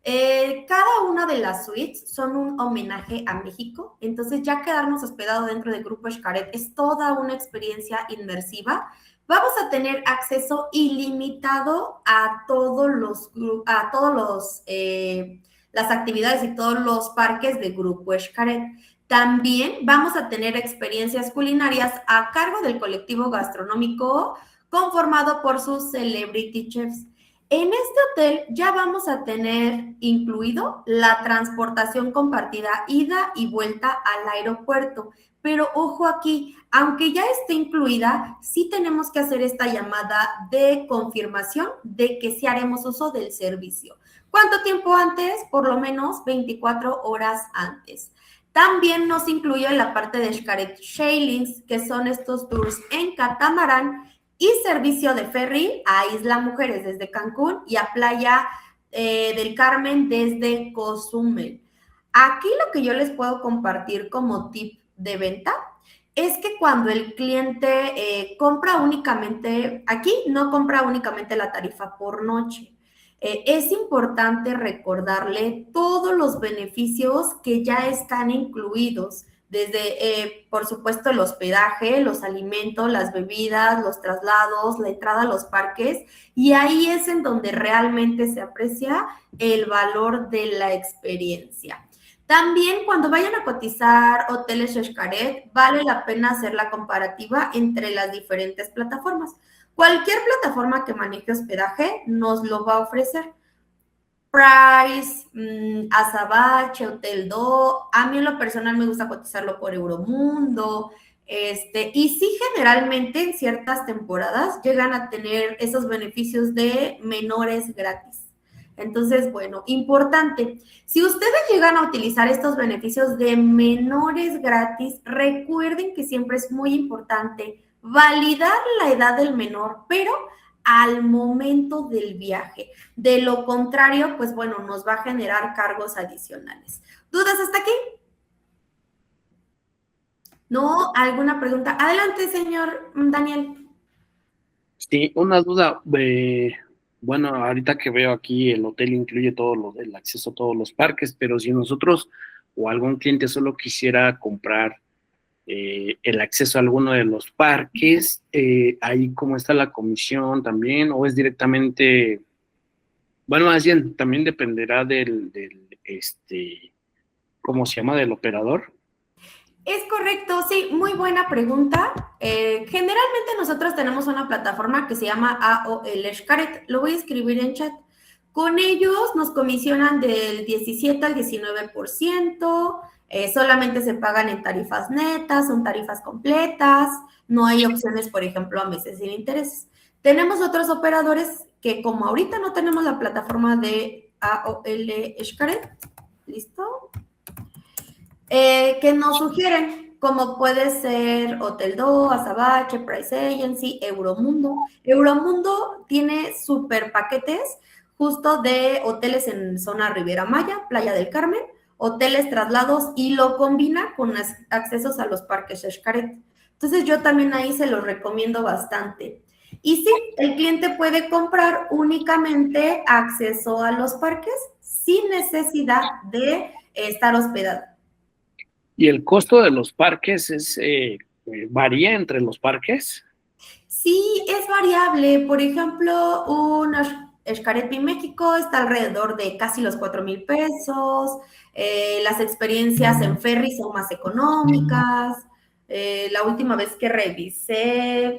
Cada una de las suites son un homenaje a México, entonces ya quedarnos hospedado dentro del Grupo Xcaret es toda una experiencia inmersiva. Vamos a tener acceso ilimitado a las actividades y todos los parques de Grupo Xcaret. También vamos a tener experiencias culinarias a cargo del colectivo gastronómico conformado por sus celebrity chefs. En este hotel ya vamos a tener incluido la transportación compartida, ida y vuelta al aeropuerto. Pero ojo aquí, aunque ya esté incluida, sí tenemos que hacer esta llamada de confirmación de que sí haremos uso del servicio. ¿Cuánto tiempo antes? Por lo menos 24 horas antes. También nos incluye la parte de Xcaret Sailings, que son estos tours en catamarán y servicio de ferry a Isla Mujeres desde Cancún y a Playa del Carmen desde Cozumel. Aquí lo que yo les puedo compartir como tip de venta es que cuando el cliente compra únicamente, aquí no compra únicamente la tarifa por noche. Es importante recordarle todos los beneficios que ya están incluidos, desde, por supuesto, el hospedaje, los alimentos, las bebidas, los traslados, la entrada a los parques, y ahí es en donde realmente se aprecia el valor de la experiencia. También cuando vayan a cotizar hoteles Xcaret, vale la pena hacer la comparativa entre las diferentes plataformas. Cualquier plataforma que maneje hospedaje nos lo va a ofrecer. Price, Azabache, Hotel Do. A mí en lo personal me gusta cotizarlo por Euromundo, Y sí, generalmente en ciertas temporadas llegan a tener esos beneficios de menores gratis. Entonces, bueno, importante. Si ustedes llegan a utilizar estos beneficios de menores gratis, recuerden que siempre es muy importante validar la edad del menor, pero al momento del viaje. De lo contrario, pues bueno, nos va a generar cargos adicionales. ¿Dudas hasta aquí? ¿No? ¿Alguna pregunta? Adelante, señor Daniel. Sí, una duda. Bueno, ahorita que veo aquí, el hotel incluye el acceso a todos los parques, pero si nosotros o algún cliente solo quisiera comprar el acceso a alguno de los parques, ahí cómo está la comisión también, o es directamente, bueno, más bien, también dependerá ¿cómo se llama? Del operador. Es correcto, sí, muy buena pregunta. Generalmente nosotros tenemos una plataforma que se llama AOL Xcaret, lo voy a escribir en chat. Con ellos nos comisionan del 17 al 19%, solamente se pagan en tarifas netas, son tarifas completas, no hay opciones, por ejemplo, a meses sin intereses. Tenemos otros operadores que como ahorita no tenemos la plataforma de AOL Xcaret, ¿listo? Que nos sugieren, como puede ser Hotel Do, Azabache, Price Agency, Euromundo. Euromundo tiene super paquetes justo de hoteles en zona Riviera Maya, Playa del Carmen, hoteles traslados y lo combina con accesos a los parques Xcaret. Entonces yo también ahí se los recomiendo bastante. Y sí, el cliente puede comprar únicamente acceso a los parques sin necesidad de estar hospedado. ¿Y el costo de los parques varía entre los parques? Sí, es variable. Por ejemplo, un Xcaret México está alrededor de casi los 4,000 pesos. Las experiencias en ferry son más económicas. La última vez que revisé,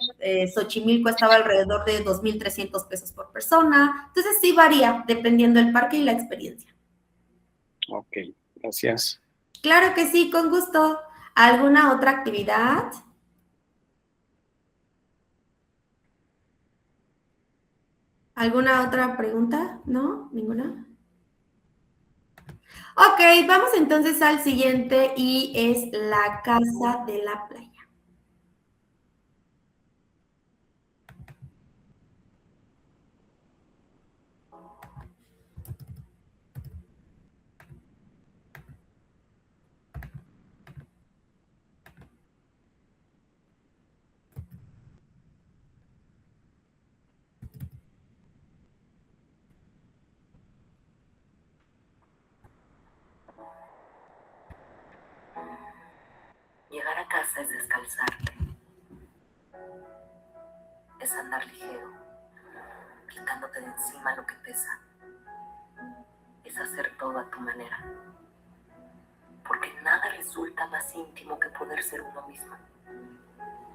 Xochimilco estaba alrededor de 2,300 pesos por persona. Entonces sí varía dependiendo del parque y la experiencia. Ok, gracias. Claro que sí, con gusto. ¿Alguna otra actividad? ¿Alguna otra pregunta? ¿No? ¿Ninguna? Ok, vamos entonces al siguiente y es la casa de la playa. Llegar a casa es descalzarte, es andar ligero, quitándote de encima lo que pesa, es hacer todo a tu manera, porque nada resulta más íntimo que poder ser uno mismo.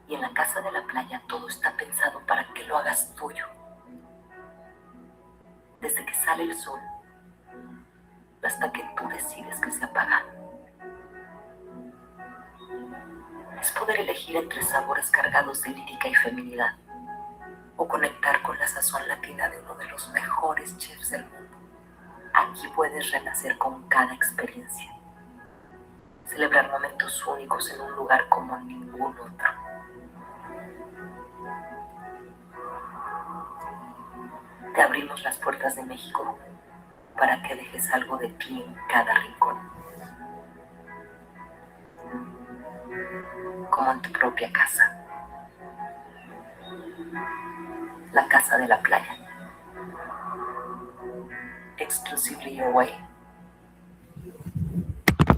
Y en la casa de la playa todo está pensado para que lo hagas tuyo. Desde que sale el sol hasta que tú decides que se apaga. Es poder elegir entre sabores cargados de lírica y feminidad, o conectar con la sazón latina de uno de los mejores chefs del mundo. Aquí puedes renacer con cada experiencia, celebrar momentos únicos en un lugar como ningún otro. Te abrimos las puertas de México para que dejes algo de ti en cada rincón. Como en tu propia casa. La casa de la playa. Exclusively your way.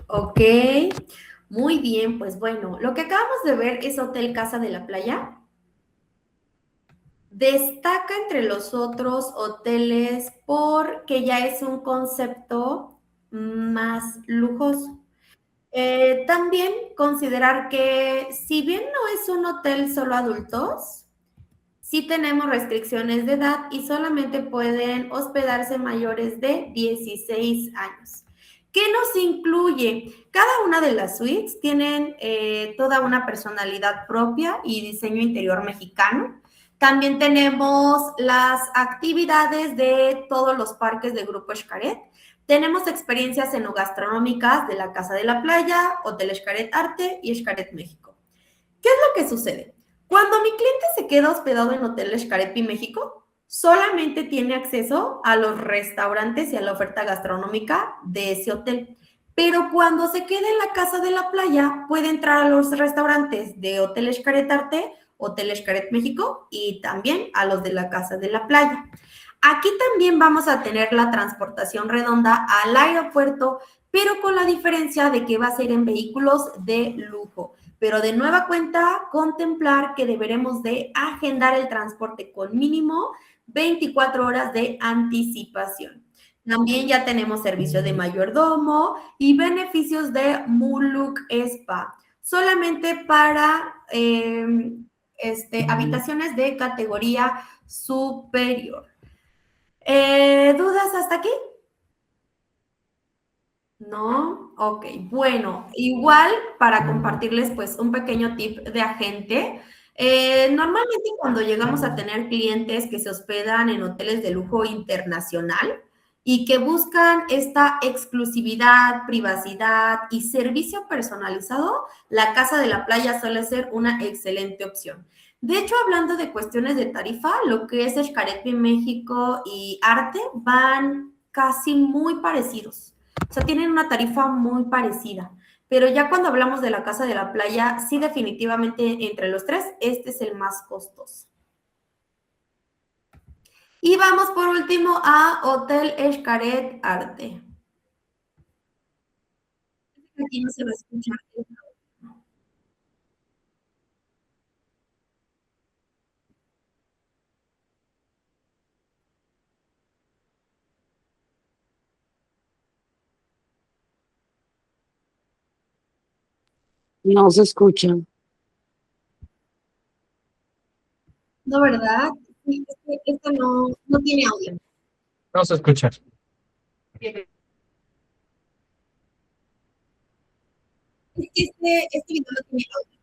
Ok, muy bien, pues bueno, lo que acabamos de ver es Hotel Casa de la Playa. Destaca entre los otros hoteles porque ya es un concepto más lujoso. También considerar que si bien no es un hotel solo adultos, sí tenemos restricciones de edad y solamente pueden hospedarse mayores de 16 años. ¿Qué nos incluye? Cada una de las suites tienen toda una personalidad propia y diseño interior mexicano. También tenemos las actividades de todos los parques del Grupo Xcaret. Tenemos experiencias enogastronómicas de la Casa de la Playa, Hotel Xcaret Arte y Xcaret México. ¿Qué es lo que sucede? Cuando mi cliente se queda hospedado en Hotel Xcaret México, solamente tiene acceso a los restaurantes y a la oferta gastronómica de ese hotel. Pero cuando se queda en la Casa de la Playa, puede entrar a los restaurantes de Hotel Xcaret Arte, Hotel Xcaret México y también a los de la Casa de la Playa. Aquí también vamos a tener la transportación redonda al aeropuerto, pero con la diferencia de que va a ser en vehículos de lujo. Pero de nueva cuenta, contemplar que deberemos de agendar el transporte con mínimo 24 horas de anticipación. También ya tenemos servicio de mayordomo y beneficios de Muluk Spa, solamente para habitaciones de categoría superior. ¿Dudas hasta aquí? ¿No? Ok, bueno, igual para compartirles pues un pequeño tip de agente. Normalmente cuando llegamos a tener clientes que se hospedan en hoteles de lujo internacional y que buscan esta exclusividad, privacidad y servicio personalizado, la Casa de la Playa suele ser una excelente opción. De hecho, hablando de cuestiones de tarifa, lo que es Xcaret México y Arte van casi muy parecidos. O sea, tienen una tarifa muy parecida. Pero ya cuando hablamos de la Casa de la Playa, sí definitivamente entre los tres, este es el más costoso. Y vamos por último a Hotel Xcaret Arte. Aquí no se va a escuchar. No se escucha. No, ¿verdad? Sí, esto no tiene audio. No se escucha. Es que este video no tiene audio.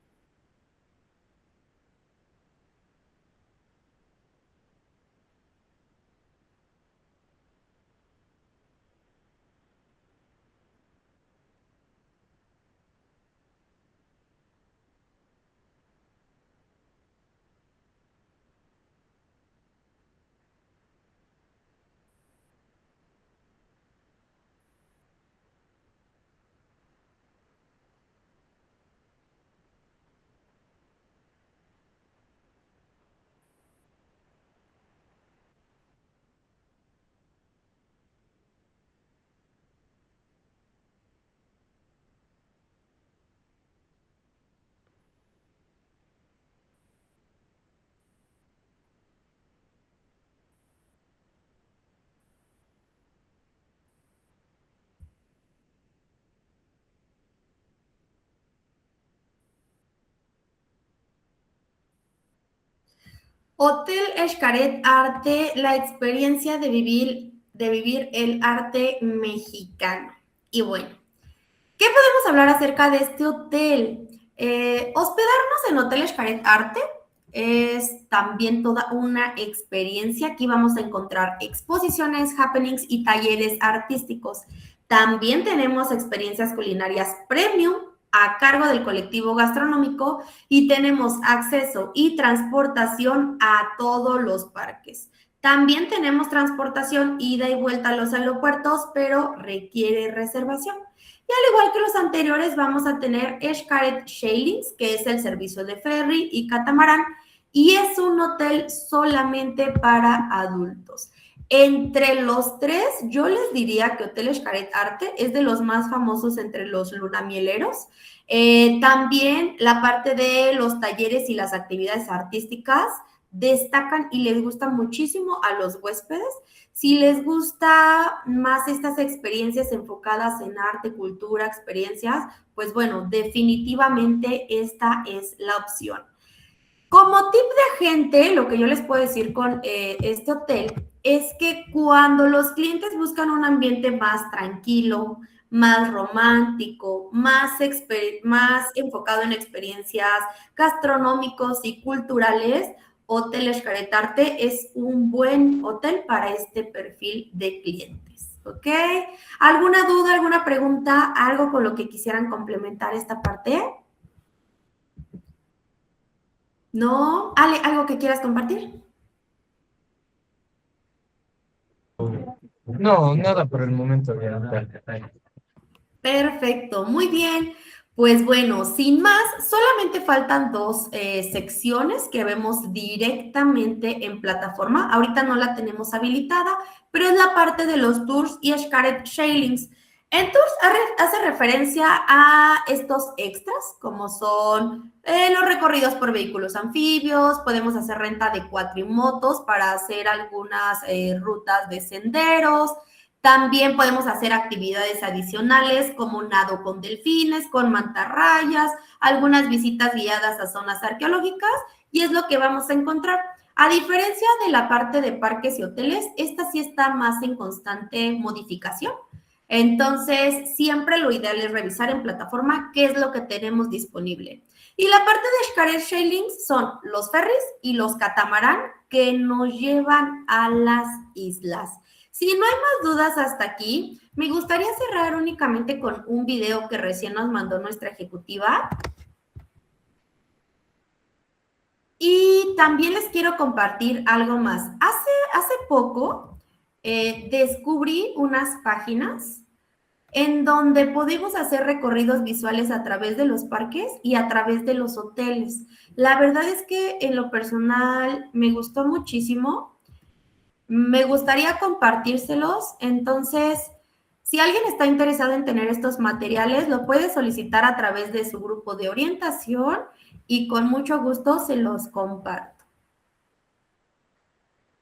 Hotel Xcaret Arte, la experiencia de vivir el arte mexicano. Y bueno, ¿qué podemos hablar acerca de este hotel? Hospedarnos en Hotel Xcaret Arte es también toda una experiencia. Aquí vamos a encontrar exposiciones, happenings y talleres artísticos. También tenemos experiencias culinarias premium a cargo del colectivo gastronómico y tenemos acceso y transportación a todos los parques. También tenemos transportación ida y vuelta a los aeropuertos, pero requiere reservación. Y al igual que los anteriores, vamos a tener Xcaret Sailings, que es el servicio de ferry y catamarán, y es un hotel solamente para adultos. Entre los tres, yo les diría que Hotel Xcaret Arte es de los más famosos entre los lunamieleros. También la parte de los talleres y las actividades artísticas destacan y les gusta muchísimo a los huéspedes. Si les gusta más estas experiencias enfocadas en arte, cultura, experiencias, pues bueno, definitivamente esta es la opción. Como tip de agente, lo que yo les puedo decir con este hotel es que cuando los clientes buscan un ambiente más tranquilo, más romántico, más enfocado en experiencias gastronómicos y culturales, Hotel Xcaret Arte es un buen hotel para este perfil de clientes, ¿ok? ¿Alguna duda, alguna pregunta, algo con lo que quisieran complementar esta parte? ¿No? Ale, ¿algo que quieras compartir? No, nada por el momento. Perfecto, muy bien. Pues bueno, sin más, solamente faltan dos secciones que vemos directamente en plataforma. Ahorita no la tenemos habilitada, pero es la parte de los tours y Xcaret Sailings. En tours hace referencia a estos extras, como son los recorridos por vehículos anfibios, podemos hacer renta de cuatrimotos para hacer algunas rutas de senderos. También podemos hacer actividades adicionales como nado con delfines, con mantarrayas, algunas visitas guiadas a zonas arqueológicas y es lo que vamos a encontrar. A diferencia de la parte de parques y hoteles, esta sí está más en constante modificación. Entonces, siempre lo ideal es revisar en plataforma qué es lo que tenemos disponible. Y la parte de Xcaret Sailings son los ferries y los catamarán que nos llevan a las islas. Si no hay más dudas hasta aquí, me gustaría cerrar únicamente con un video que recién nos mandó nuestra ejecutiva. Y también les quiero compartir algo más. Hace poco descubrí unas páginas en donde podemos hacer recorridos visuales a través de los parques y a través de los hoteles. La verdad es que en lo personal me gustó muchísimo. Me gustaría compartírselos, entonces, si alguien está interesado en tener estos materiales, lo puede solicitar a través de su grupo de orientación y con mucho gusto se los comparto.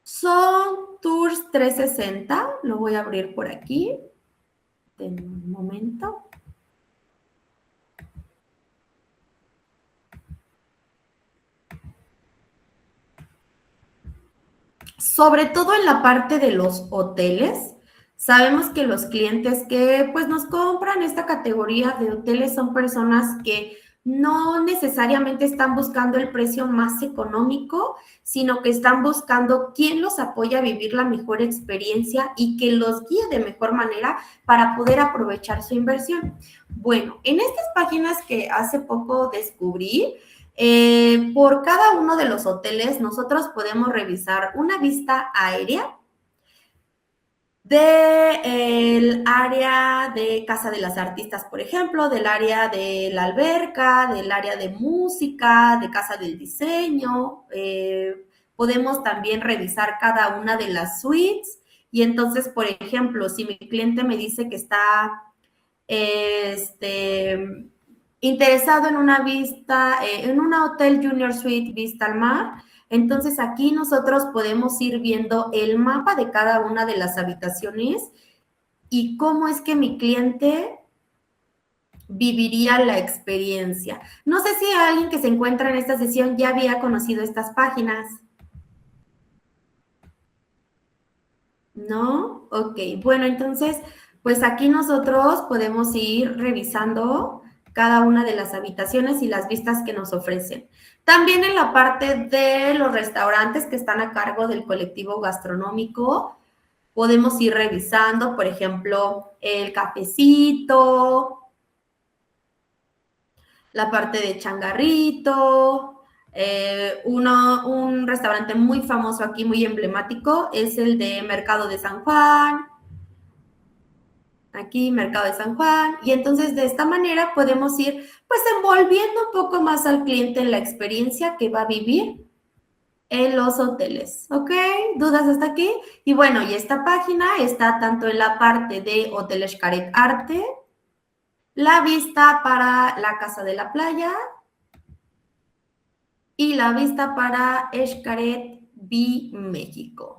Son Tours 360, lo voy a abrir por aquí. Denme un momento. Sobre todo en la parte de los hoteles, sabemos que los clientes que pues nos compran esta categoría de hoteles son personas que no necesariamente están buscando el precio más económico, sino que están buscando quién los apoya a vivir la mejor experiencia y que los guíe de mejor manera para poder aprovechar su inversión. Bueno, en estas páginas que hace poco descubrí, por cada uno de los hoteles nosotros podemos revisar una vista aérea del área de Casa de las Artistas, por ejemplo, del área de la alberca, del área de música, de Casa del Diseño. Podemos también revisar cada una de las suites y entonces, por ejemplo, si mi cliente me dice que está interesado en una vista, en una Hotel Junior Suite Vista al Mar, entonces aquí nosotros podemos ir viendo el mapa de cada una de las habitaciones y cómo es que mi cliente viviría la experiencia. No sé si alguien que se encuentra en esta sesión ya había conocido estas páginas. ¿No? Ok, bueno, entonces, pues aquí nosotros podemos ir revisando cada una de las habitaciones y las vistas que nos ofrecen. También en la parte de los restaurantes que están a cargo del colectivo gastronómico, podemos ir revisando, por ejemplo, el Cafecito, la parte de Changarrito, un restaurante muy famoso aquí, muy emblemático, es el de Mercado de San Juan. Aquí, Mercado de San Juan, y entonces de esta manera podemos ir pues envolviendo un poco más al cliente en la experiencia que va a vivir en los hoteles, ¿ok? ¿Dudas hasta aquí? Y bueno, y esta página está tanto en la parte de Hotel Xcaret Arte, la vista para la Casa de la Playa y la vista para Xcaret México.